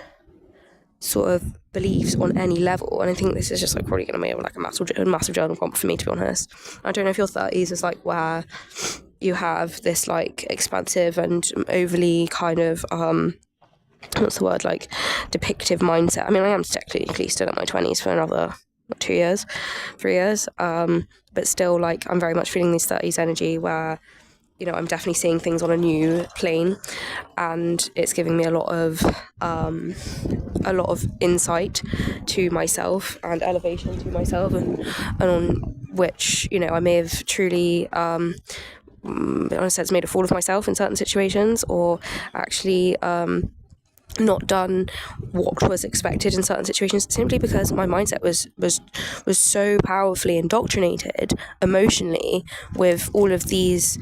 sort of beliefs on any level. And I think this is just like probably going to make like a massive journal prompt for me, to be honest. I don't know if your 30s is like where you have this like expansive and overly kind of what's the word, like depictive mindset. I mean, I am technically still in my 20s for another 3 years, but still, like, I'm very much feeling this 30s energy where, I'm definitely seeing things on a new plane, and it's giving me a lot of insight to myself and elevation to myself, and on which, I may have truly in a sense made a fool of myself in certain situations, or actually not done what was expected in certain situations, simply because my mindset was so powerfully indoctrinated emotionally with all of these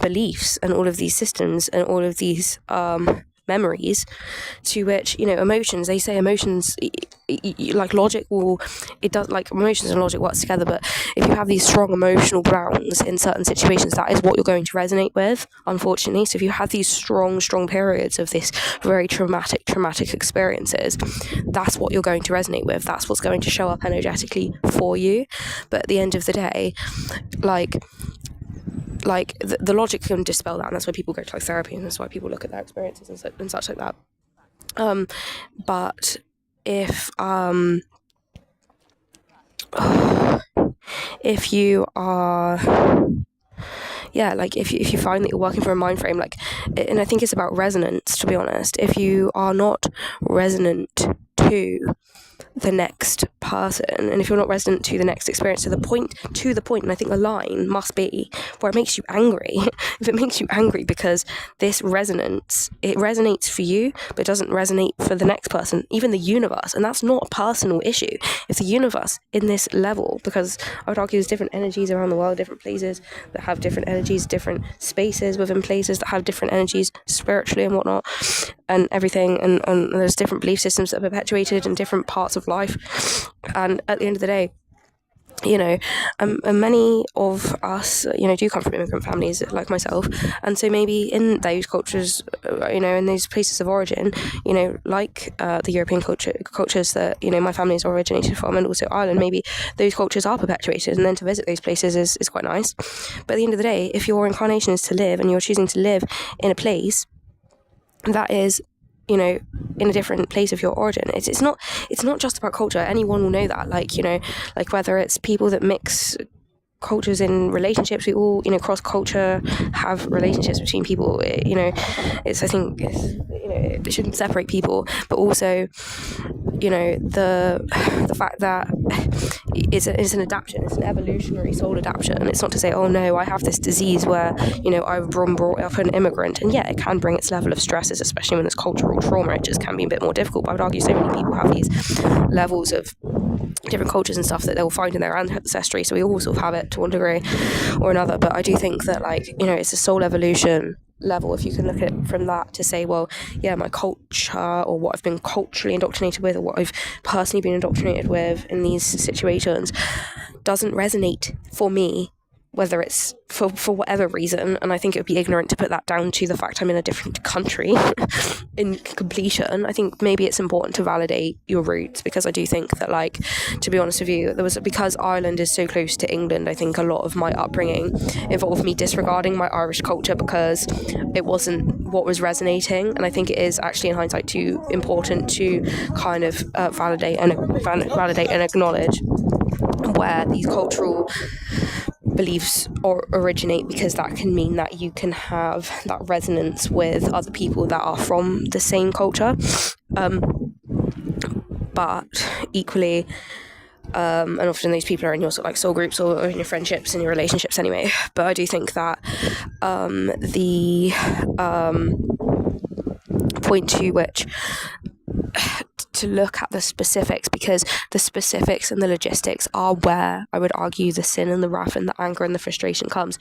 beliefs and all of these systems and all of these memories, to which, emotions, they say emotions, like logic it does, like emotions and logic works together, but if you have these strong emotional grounds in certain situations, that is what you're going to resonate with, unfortunately. So if you have these strong periods of this very traumatic experiences, that's what you're going to resonate with, that's what's going to show up energetically for you. But at the end of the day, like the logic can dispel that, and that's why people go to like therapy, and that's why people look at their experiences and such like that. But if you are, if you find that you're working from a mind frame, and I think it's about resonance, to be honest. If you are not resonant to the next person, and if you're not resonant to the next experience, to the point, and I think the line must be where it makes you angry. If it makes you angry because this resonance, it resonates for you, but it doesn't resonate for the next person, even the universe, and that's not a personal issue. If the universe in this level, because I would argue there's different energies around the world, different places that have different energies, different spaces within places that have different energies spiritually and whatnot, and everything, and there's different belief systems that are perpetuated in different parts of life. And at the end of the day, and many of us, do come from immigrant families like myself, and so maybe in those cultures, in those places of origin, like the European cultures that, my family is originated from, and also Ireland, maybe those cultures are perpetuated, and then to visit those places is quite nice. But at the end of the day, if your incarnation is to live, and you're choosing to live in a place that is, in a different place of your origin, it's not just about culture. Anyone will know that, like whether it's people that mix cultures in relationships, we all, cross culture have relationships between people, it shouldn't separate people, but also, the fact that it's an adaptation, it's an evolutionary soul adaptation. It's not to say, oh no, I have this disease where, I've been brought up an immigrant, and yeah, it can bring its level of stresses, especially when there's cultural trauma. It just can be a bit more difficult. But I would argue so many people have these levels of different cultures and stuff that they'll find in their ancestry, so we all sort of have it to one degree or another. But I do think that, it's a soul evolution level, if you can look at it from that, to say, well, yeah, my culture, or what I've been culturally indoctrinated with, or what I've personally been indoctrinated with in these situations, doesn't resonate for me whether it's for whatever reason, and I think it would be ignorant to put that down to the fact I'm in a different country in completion. I think maybe it's important to validate your roots, because I do think that, like, to be honest with you, because Ireland is so close to England, I think a lot of my upbringing involved me disregarding my Irish culture because it wasn't what was resonating, and I think it is actually in hindsight too important to kind of validate and acknowledge where these cultural beliefs originate, because that can mean that you can have that resonance with other people that are from the same culture, but equally and often these people are in your sort of like soul groups or in your friendships and your relationships anyway. But I do think that the point to which to look at the specifics, because the specifics and the logistics are where I would argue the sin and the wrath and the anger and the frustration comes.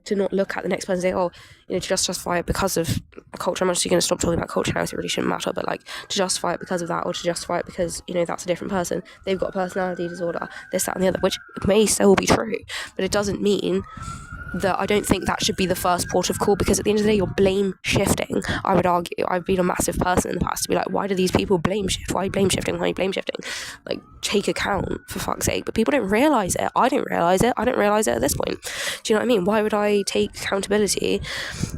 To not look at the next person and say, oh, to just justify it because of a culture. I'm actually going to stop talking about culture now, so it really shouldn't matter, but like to justify it because of that, or to justify it because, that's a different person, they've got a personality disorder, this, that and the other, which may still be true, but it doesn't mean that I don't think that should be the first port of call, because at the end of the day, you're blame shifting. I would argue, I've been a massive person in the past to be like, why do these people blame shift? Why are you blame shifting? Why are you blame shifting? Like, take account, for fuck's sake. But people don't realise it. I don't realise it. I don't realise it at this point. Do you know what I mean? Why would I take accountability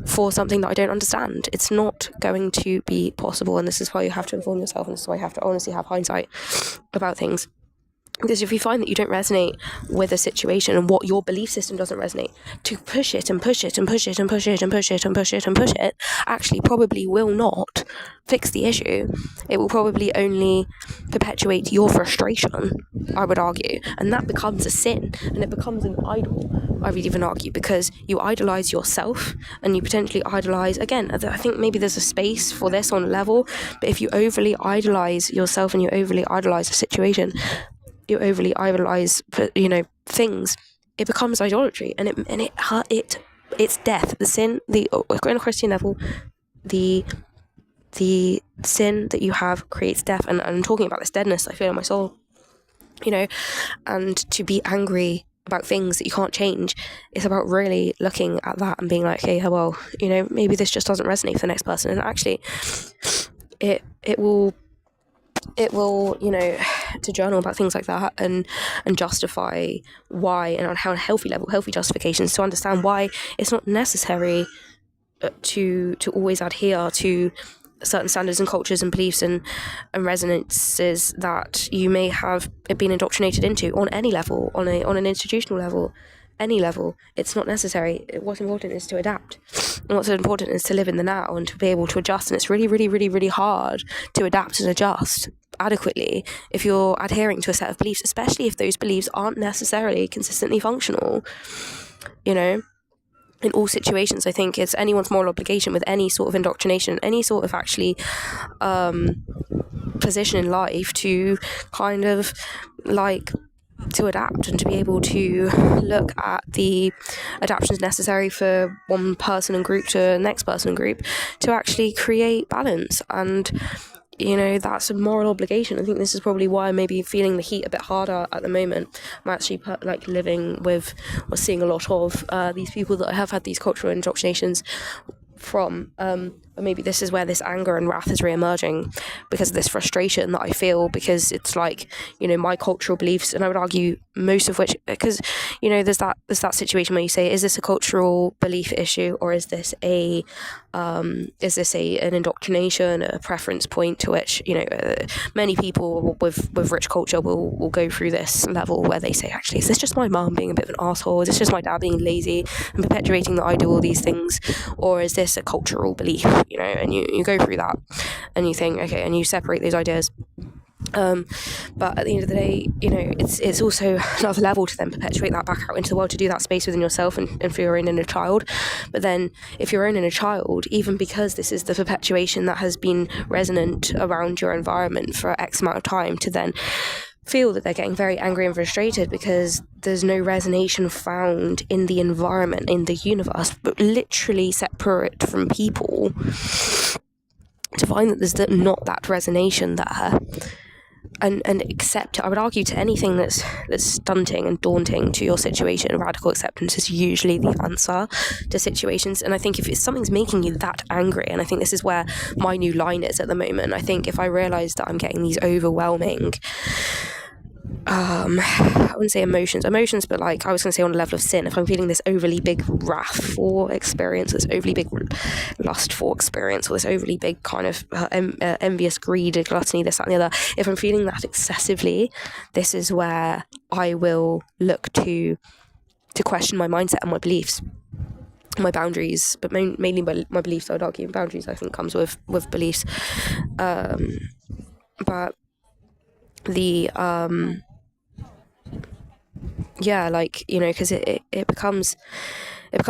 for something that I don't understand? It's not going to be possible, and this is why you have to inform yourself, and this is why you have to honestly have hindsight about things. Because if you find that you don't resonate with a situation and what your belief system doesn't resonate, to push it and push it and push it and push it and push it and push it and push it actually probably will not fix the issue. It will probably only perpetuate your frustration, I would argue. And that becomes a sin, and it becomes an idol, I would even argue, because you idolize yourself and you potentially idolize, again, I think maybe there's a space for this on a level, but if you overly idolize yourself and you overly idolize a situation, you overly idolize, things, it becomes idolatry, and it's death. The sin, on a Christian level, the sin that you have creates death, and I'm talking about this deadness I feel in my soul, and to be angry about things that you can't change, it's about really looking at that and being like, hey, well, maybe this just doesn't resonate for the next person, and actually it will to journal about things like that and justify why, and on how healthy justifications, to understand why it's not necessary to always adhere to certain standards and cultures and beliefs and resonances that you may have been indoctrinated into on any level, on an institutional level, any level. It's not necessary. What's important is to adapt, and what's important is to live in the now and to be able to adjust. And it's really, really, really, really hard to adapt and adjust adequately if you're adhering to a set of beliefs, especially if those beliefs aren't necessarily consistently functional. In all situations, I think it's anyone's moral obligation with any sort of indoctrination, any sort of actually position in life, to kind of like to adapt and to be able to look at the adaptations necessary for one person and group to the next person and group to actually create balance. And that's a moral obligation. I think this is probably why I'm maybe feeling the heat a bit harder at the moment. I'm actually living with or seeing a lot of these people that I have had these cultural indoctrinations from, and maybe this is where this anger and wrath is re-emerging, because of this frustration that I feel, because it's like, my cultural beliefs, and I would argue most of which, because there's that situation where you say, is this a cultural belief issue, or is this an indoctrination, a preference point, to which many people with rich culture will go through this level where they say, actually, is this just my mum being a bit of an asshole, is this just my dad being lazy and perpetuating that I do all these things, or is this a cultural belief? And you go through that and you think, okay, and you separate those ideas. But at the end of the day, it's also another level to then perpetuate that back out into the world, to do that space within yourself and for your own inner child. But then if your own inner child, even because this is the perpetuation that has been resonant around your environment for X amount of time, to then feel that they're getting very angry and frustrated because there's no resonation found in the environment, in the universe, but literally separate from people, to find that there's not that resonation there, and accept it. I would argue to anything that's stunting and daunting to your situation, radical acceptance is usually the answer to situations. And I think if something's making you that angry, and I think this is where my new line is at the moment, I think if I realise that I'm getting these overwhelming I wouldn't say emotions, but like I was going to say on a level of sin, if I'm feeling this overly big wrathful experience, this overly big lustful experience, or this overly big kind of envious greed, gluttony, this, that and the other, if I'm feeling that excessively, this is where I will look to question my mindset and my beliefs, my boundaries, but mainly my beliefs. I would argue boundaries I think comes with beliefs, but the yeah, like, you know, because it becomes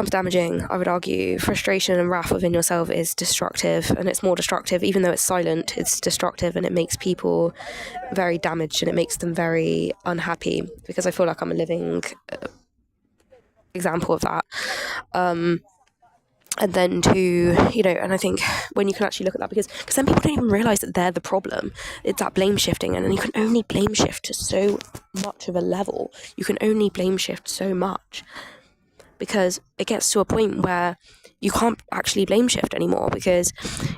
damaging. I would argue frustration and wrath within yourself is destructive, and it's more destructive, even though it's silent, it's destructive, and it makes people very damaged, and it makes them very unhappy, because I feel like I'm a living example of that. And then you know, and I think when you can actually look at that, because then people don't even realise that they're the problem. It's that blame shifting, and then you can only blame shift to so much of a level. You can only blame shift so much, because it gets to a point where you can't actually blame shift anymore, because,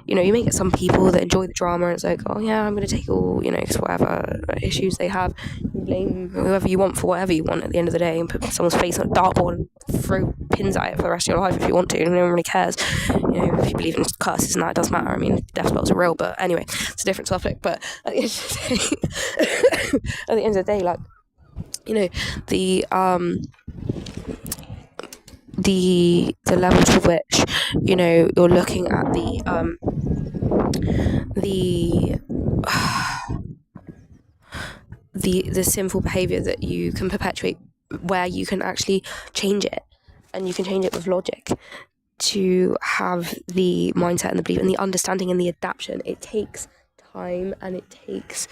you know, you may get some people that enjoy the drama, and it's like, oh yeah, I'm going to take all, you know, whatever issues they have, blame whoever you want for whatever you want at the end of the day, and put someone's face on a dartboard and throw pins at it for the rest of your life if you want to, and no one really cares. You know, if you believe in curses and that, it doesn't matter. I mean, death spells are real, but anyway, it's a different topic. But at the end of the day, like, you know, the level to which, you know, you're looking at the sinful behavior that you can perpetuate, where you can actually change it, and you can change it with logic, to have the mindset and the belief and the understanding and the adaptation. It takes time, and it takes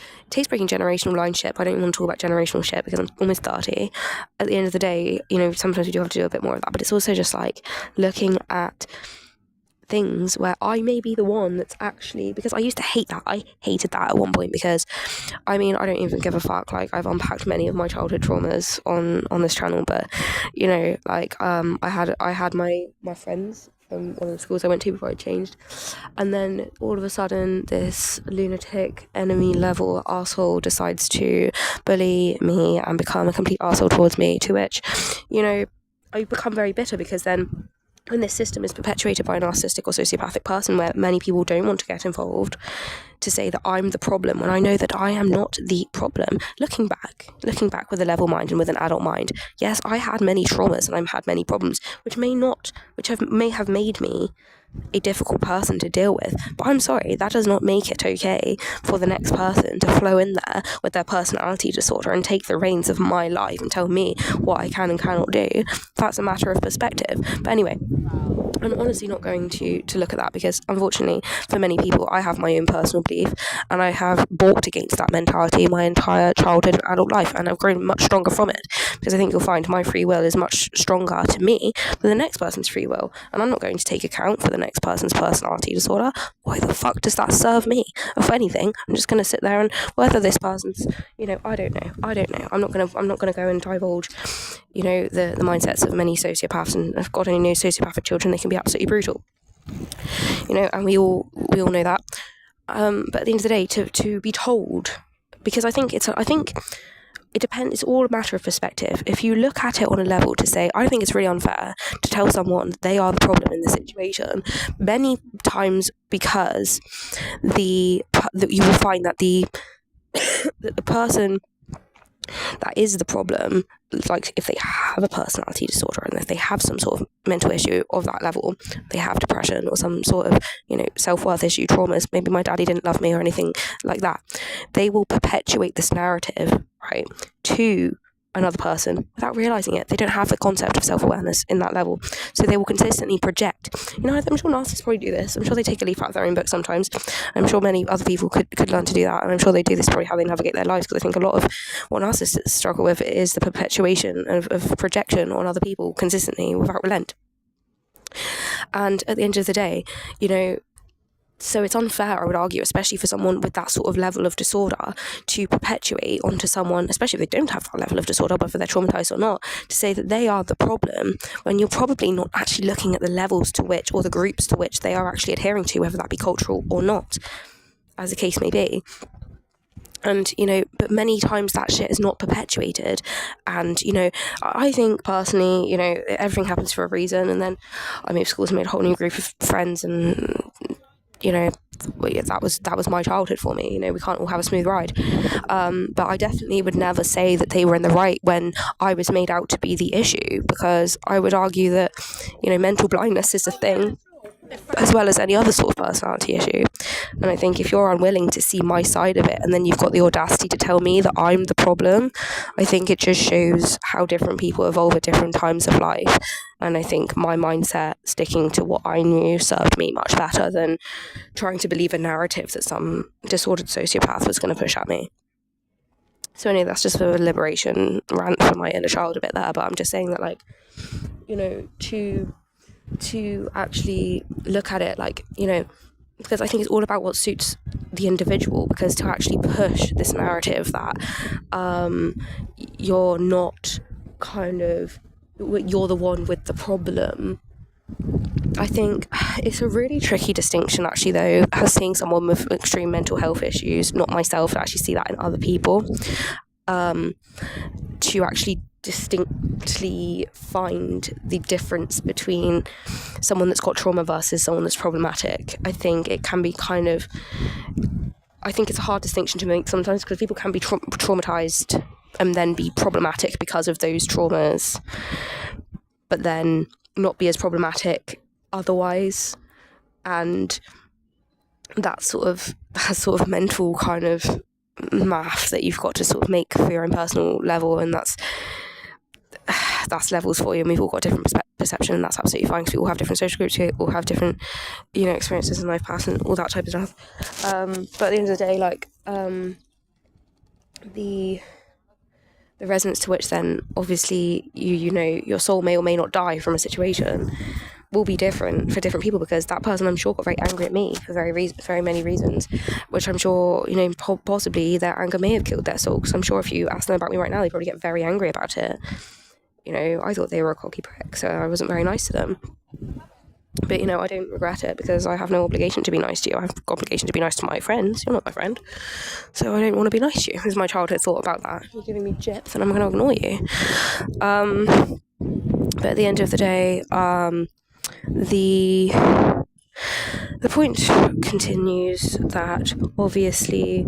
breaking generational line shit. I don't even want to talk about generational shit because I'm almost 30. At the end of the day, you know, sometimes we do have to do a bit more of that, but it's also just like looking at things where I may be the one that's actually, because I used to hate that. I hated that at one point, because I mean, I don't even give a fuck. Like, I've unpacked many of my childhood traumas on this channel, but, you know, like I had my friends from one of the schools I went to before I changed, and then all of a sudden this lunatic enemy level arsehole decides to bully me and become a complete arsehole towards me, to which, you know, I become very bitter, because then when this system is perpetuated by a narcissistic or sociopathic person, where many people don't want to get involved, to say that I'm the problem, when I know that I am not the problem. Looking back with a level mind and with an adult mind, yes, I had many traumas and I've had many problems, which may have made me a difficult person to deal with, but I'm sorry, that does not make it okay for the next person to flow in there with their personality disorder and take the reins of my life and tell me what I can and cannot do. That's a matter of perspective. But anyway, I'm honestly not going to look at that, because unfortunately for many people, I have my own personal belief, and I have balked against that mentality my entire childhood and adult life, and I've grown much stronger from it, because I think you'll find my free will is much stronger to me than the next person's free will, and I'm not going to take account for the next person's personality disorder. Why the fuck does that serve me? If anything, I'm just going to sit there, and whether this person's, you know, I don't know. I'm not going to go and divulge, you know, the mindsets of many sociopaths, and if God only knows sociopathic children, they can be absolutely brutal, you know, and we all know that. But at the end of the day, to be told, because I think it depends. It's all a matter of perspective. If you look at it on a level to say, I think it's really unfair to tell someone that they are the problem in the situation, many times, because that you will find that the person that is the problem, like if they have a personality disorder and if they have some sort of mental issue of that level, they have depression or some sort of, you know, self-worth issue, traumas, maybe my daddy didn't love me or anything like that, they will perpetuate this narrative, right, to another person without realizing it. They don't have the concept of self-awareness in that level, so they will consistently project. You know, I'm sure narcissists probably do this. I'm sure they take a leaf out of their own book sometimes. I'm sure many other people could learn to do that, and I'm sure they do this probably how they navigate their lives, because I think a lot of what narcissists struggle with is the perpetuation of projection on other people consistently without relent. And at the end of the day, you know, So it's unfair, I would argue, especially for someone with that sort of level of disorder, to perpetuate onto someone, especially if they don't have that level of disorder, whether they're traumatized or not, to say that they are the problem when you're probably not actually looking at the levels to which, or the groups to which they are actually adhering to, whether that be cultural or not, as the case may be. And, but many times that shit is not perpetuated. And, I think personally, everything happens for a reason. And then I moved schools and made a whole new group of friends, and that was my childhood for me. We can't all have a smooth ride, but I definitely would never say that they were in the right when I was made out to be the issue, because I would argue that mental blindness is a thing as well as any other sort of personality issue. And I think if you're unwilling to see my side of it, and then you've got the audacity to tell me that I'm the problem, I think it just shows how different people evolve at different times of life. And I think my mindset, sticking to what I knew, served me much better than trying to believe a narrative that some disordered sociopath was going to push at me. So anyway, that's just a liberation rant for my inner child a bit there, but I'm just saying that, to actually look at it because I think it's all about what suits the individual, because to actually push this narrative that you're not you're the one with the problem, I think it's a really tricky distinction, actually, though, as seeing someone with extreme mental health issues, not myself, but actually see that in other people, to actually distinctly find the difference between someone that's got trauma versus someone that's problematic. I think it can be I think it's a hard distinction to make sometimes, because people can be traumatized and then be problematic because of those traumas, but then not be as problematic otherwise. And that sort of mental kind of math that you've got to sort of make for your own personal level, and that's levels for you, and we've all got different perception, and that's absolutely fine, because we all have different social groups, we all have different experiences in life past and all that type of stuff, but at the end of the day, the resonance to which then obviously your soul may or may not die from a situation will be different for different people, because that person, I'm sure, got very angry at me for very many reasons, which I'm sure possibly their anger may have killed their soul, because I'm sure if you ask them about me right now, they probably get very angry about it. I thought they were a cocky prick, so I wasn't very nice to them. But I don't regret it, because I have no obligation to be nice to you. I have obligation to be nice to my friends. You're not my friend, so I don't want to be nice to you. Because my childhood thought about that. You're giving me gyps, and I'm going to ignore you. But at the end of the day, the point continues that obviously,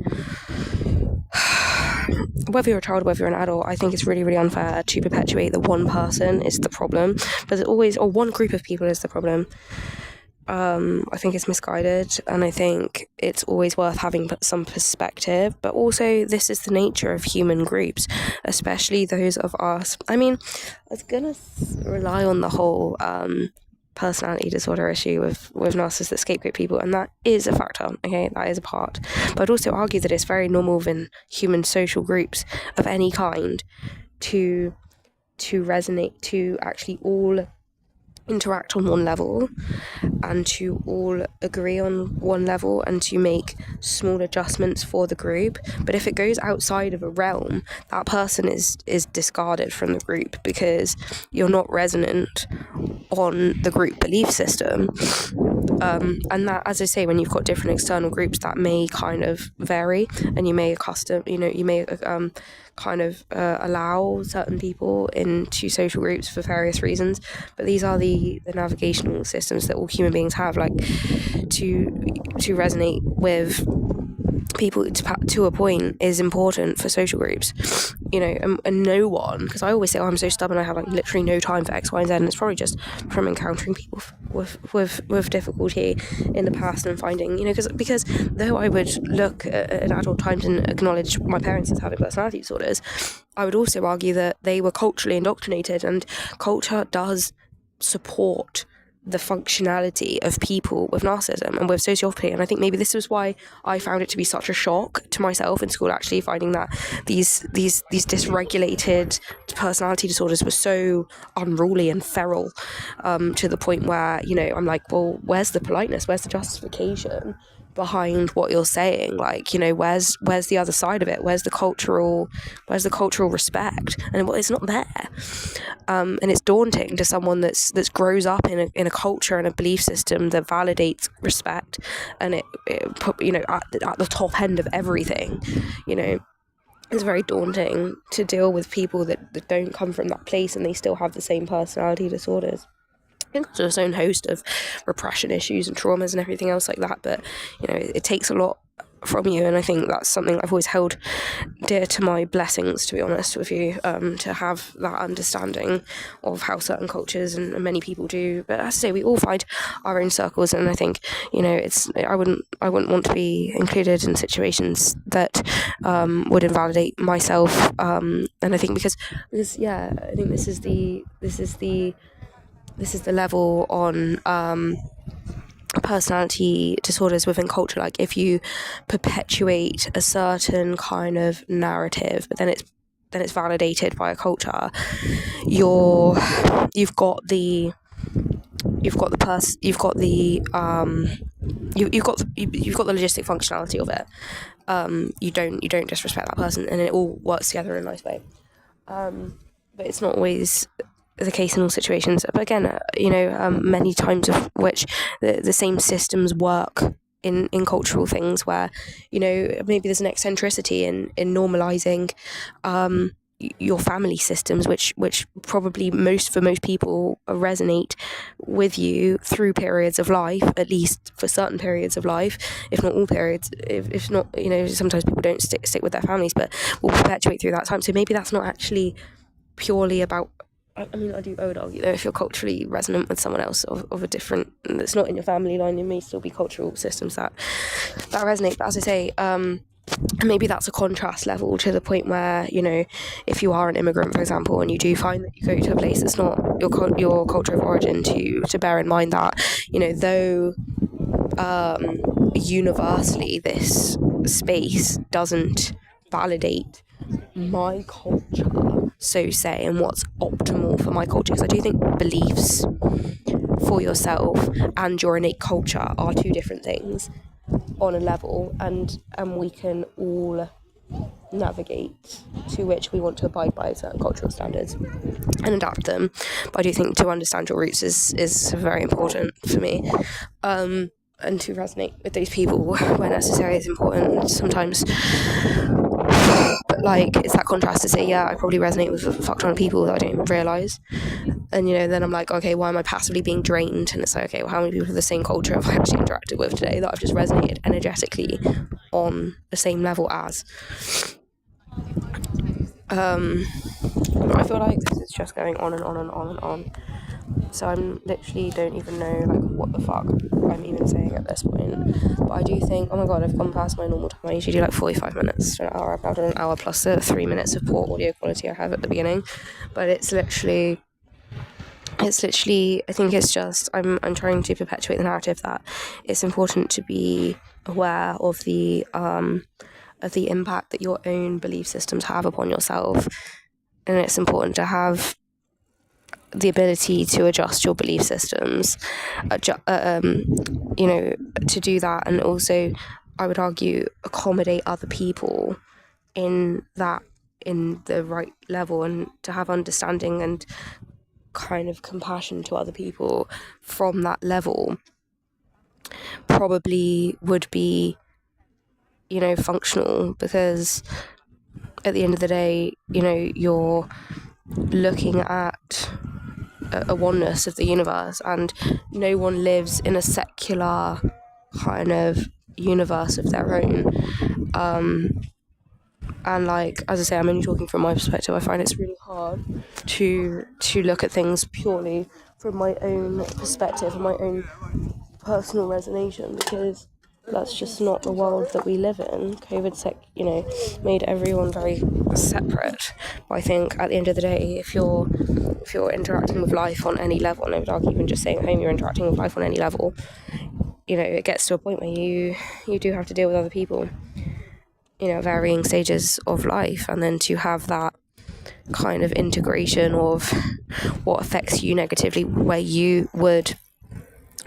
whether you're a child or whether you're an adult, I think it's really, really unfair to perpetuate that one person is the problem, but one group of people is the problem. I think it's misguided, and I think it's always worth having some perspective, but also this is the nature of human groups, especially those of us. I mean, I was gonna rely on the whole personality disorder issue with narcissists that scapegoat people, and that is a factor, okay, that is a part, but I'd also argue that it's very normal within human social groups of any kind to resonate, to actually all interact on one level and to all agree on one level and to make small adjustments for the group. But if it goes outside of a realm, that person is discarded from the group, because you're not resonant on the group belief system. And that, as I say, when you've got different external groups, that may kind of vary, and you may allow certain people into social groups for various reasons. But these are the navigational systems that all human beings have, like to resonate with people to a point is important for social groups, and no one, because I always say, I'm so stubborn, I have literally no time for X, Y, and Z, and it's probably just from encountering people with difficulty in the past and finding, because though I would look at adult times and acknowledge my parents as having personality disorders, I would also argue that they were culturally indoctrinated, and culture does support the functionality of people with narcissism and with sociopathy. And I think maybe this was why I found it to be such a shock to myself in school, actually finding that these dysregulated personality disorders were so unruly and feral, to the point where, you know, I'm like, well, where's the politeness? Where's the justification behind what you're saying? Like, you know, where's the other side of it? Where's the cultural respect? And it's not there. And it's daunting to someone that's grows up in a culture and a belief system that validates respect, and it you know, at the top end of everything. You know, it's very daunting to deal with people that don't come from that place and they still have the same personality disorders. So its own host of repression issues and traumas and everything else like that. But, you know, it takes a lot from you, and I think that's something I've always held dear to my blessings, to be honest with you, to have that understanding of how certain cultures and many people do. But as I say, we all find our own circles, and I think, you know, I wouldn't want to be included in situations that would invalidate myself, and I think because yeah, I think this is the level on personality disorders within culture. Like, if you perpetuate a certain kind of narrative, but then it's validated by a culture, you've got the logistic functionality of it. You don't disrespect that person, and it all works together in a nice way. But it's not always the case in all situations. But again, you know, many times of which the same systems work in cultural things, where, you know, maybe there's an eccentricity in normalizing your family systems, which probably for most people resonate with you through periods of life, at least for certain periods of life, if not all periods. If not, you know, sometimes people don't stick with their families, but will perpetuate through that time. So maybe that's not actually purely about, I mean, I would argue, though, if you're culturally resonant with someone else of a different, that's not in your family line, there may still be cultural systems that resonate. But as I say, maybe that's a contrast level to the point where, you know, if you are an immigrant, for example, and you do find that you go to a place that's not your culture of origin, to bear in mind that, you know, though universally this space doesn't validate my culture, so say, and what's optimal for my culture, because I do think beliefs for yourself and your innate culture are two different things on a level, and we can all navigate to which we want to abide by certain cultural standards and adapt them. But I do think to understand your roots is very important for me, and to resonate with those people where necessary is important sometimes. But like, it's that contrast to say, yeah, I probably resonate with a fuck ton of people that I don't even realise. And, you know, then I'm like, okay, why am I passively being drained? And it's like, okay, well, how many people of the same culture have I actually interacted with today that I've just resonated energetically on the same level as? But I feel like this is just going on and on and on and on. So I'm literally don't even know, like, what the fuck I'm even saying at this point. But I do think, oh my god, I've gone past my normal time. I usually do like 45 minutes to an hour. I've now done an hour plus the 3 minutes of poor audio quality I have at the beginning. But it's literally, I think it's just, I'm trying to perpetuate the narrative that it's important to be aware of the impact that your own belief systems have upon yourself. And it's important to have the ability to adjust your belief systems, you know, to do that, and also, I would argue, accommodate other people in the right level, and to have understanding and kind of compassion to other people from that level probably would be, you know, functional, because at the end of the day, you know, you're looking at a oneness of the universe, and no one lives in a secular kind of universe of their own. And like, as I say, I'm only talking from my perspective. I find it's really hard to look at things purely from my own perspective and my own personal resonation, because that's just not the world that we live in. COVID, made everyone very separate. But I think at the end of the day, if you're interacting with life on any level, and I would argue even just staying at home, you're interacting with life on any level, it gets to a point where you do have to deal with other people, varying stages of life, and then to have that kind of integration of what affects you negatively, where you would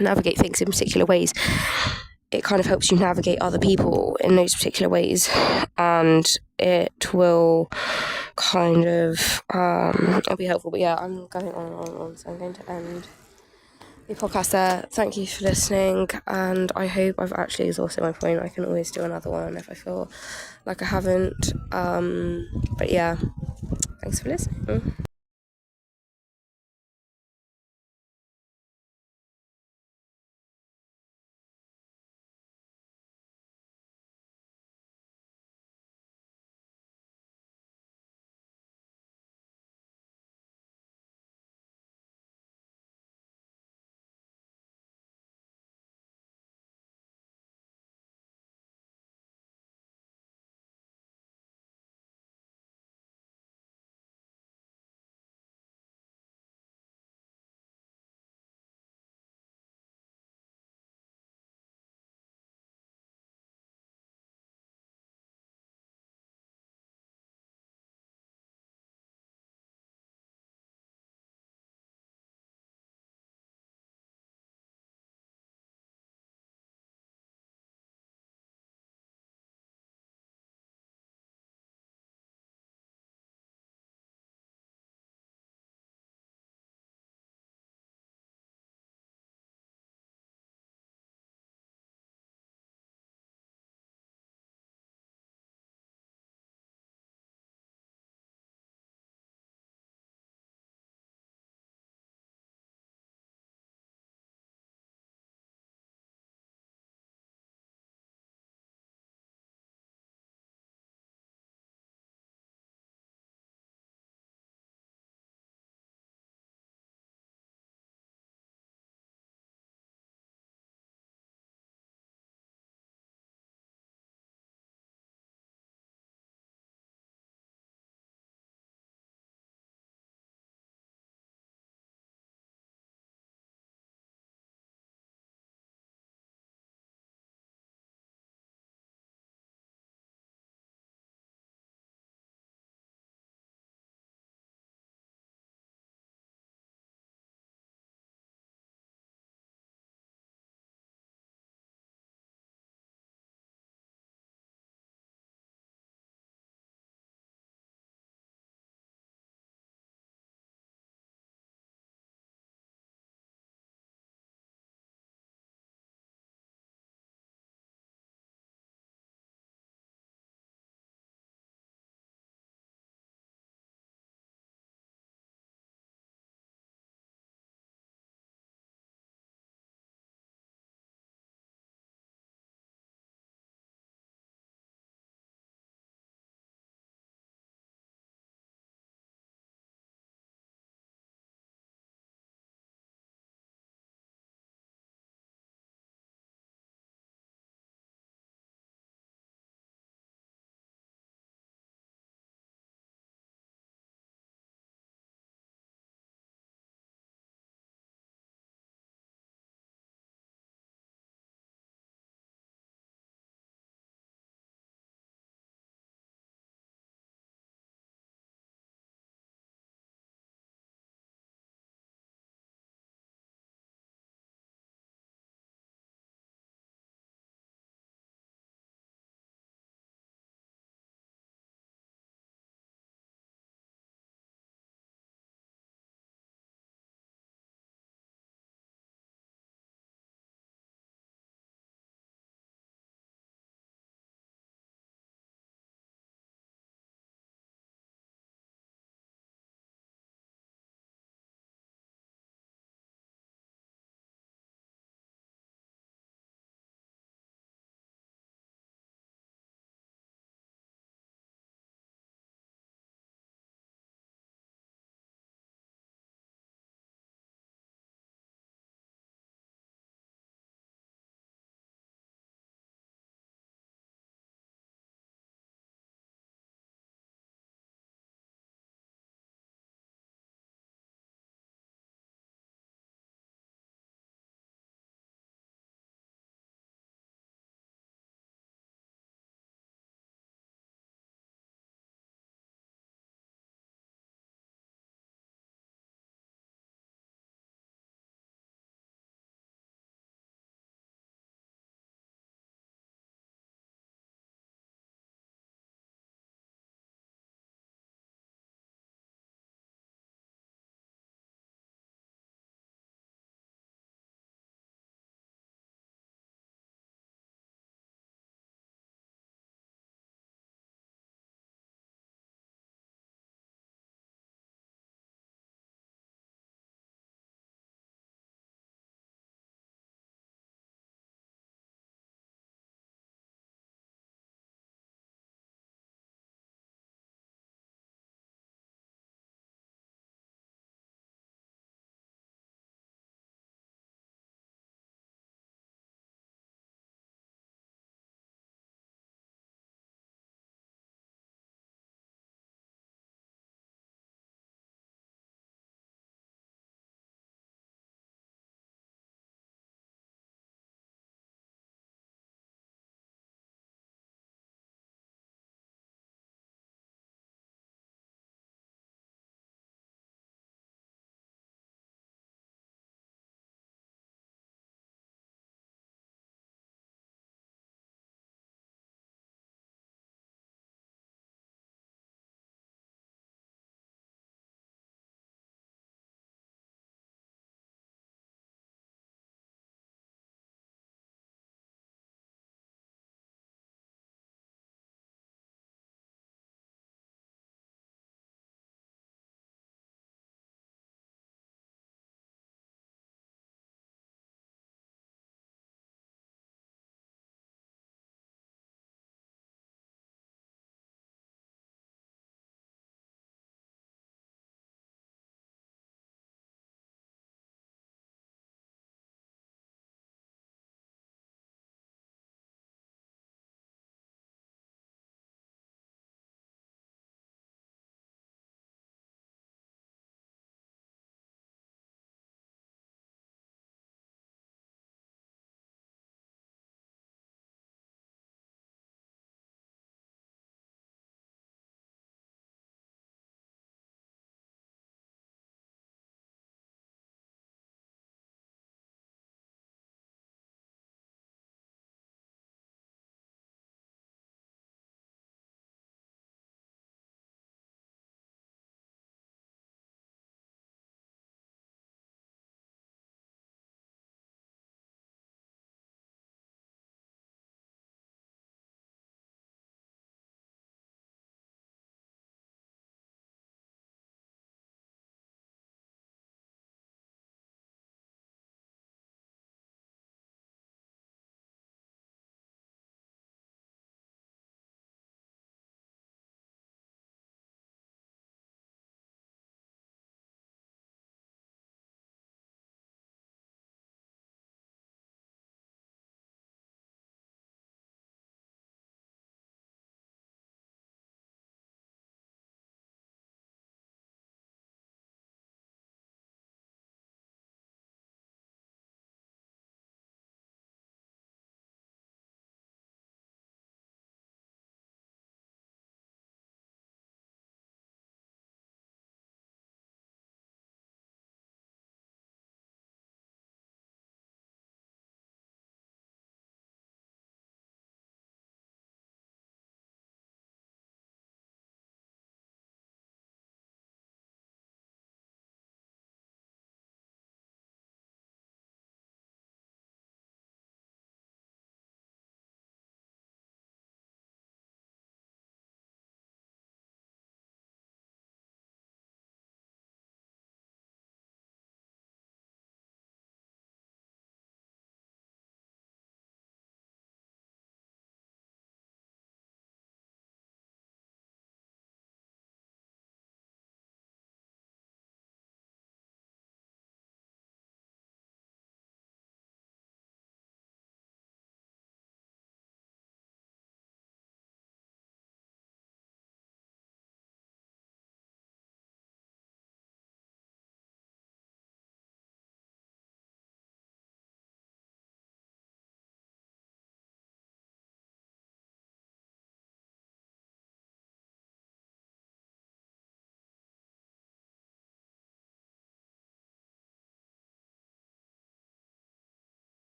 navigate things in particular ways, it kind of helps you navigate other people in those particular ways, and it will kind of it'll be helpful. But yeah, I'm going on and on and on, so I'm going to end the podcast there. Thank you for listening, and I hope I've actually exhausted my point. I can always do another one if I feel like I haven't, but yeah, thanks for listening.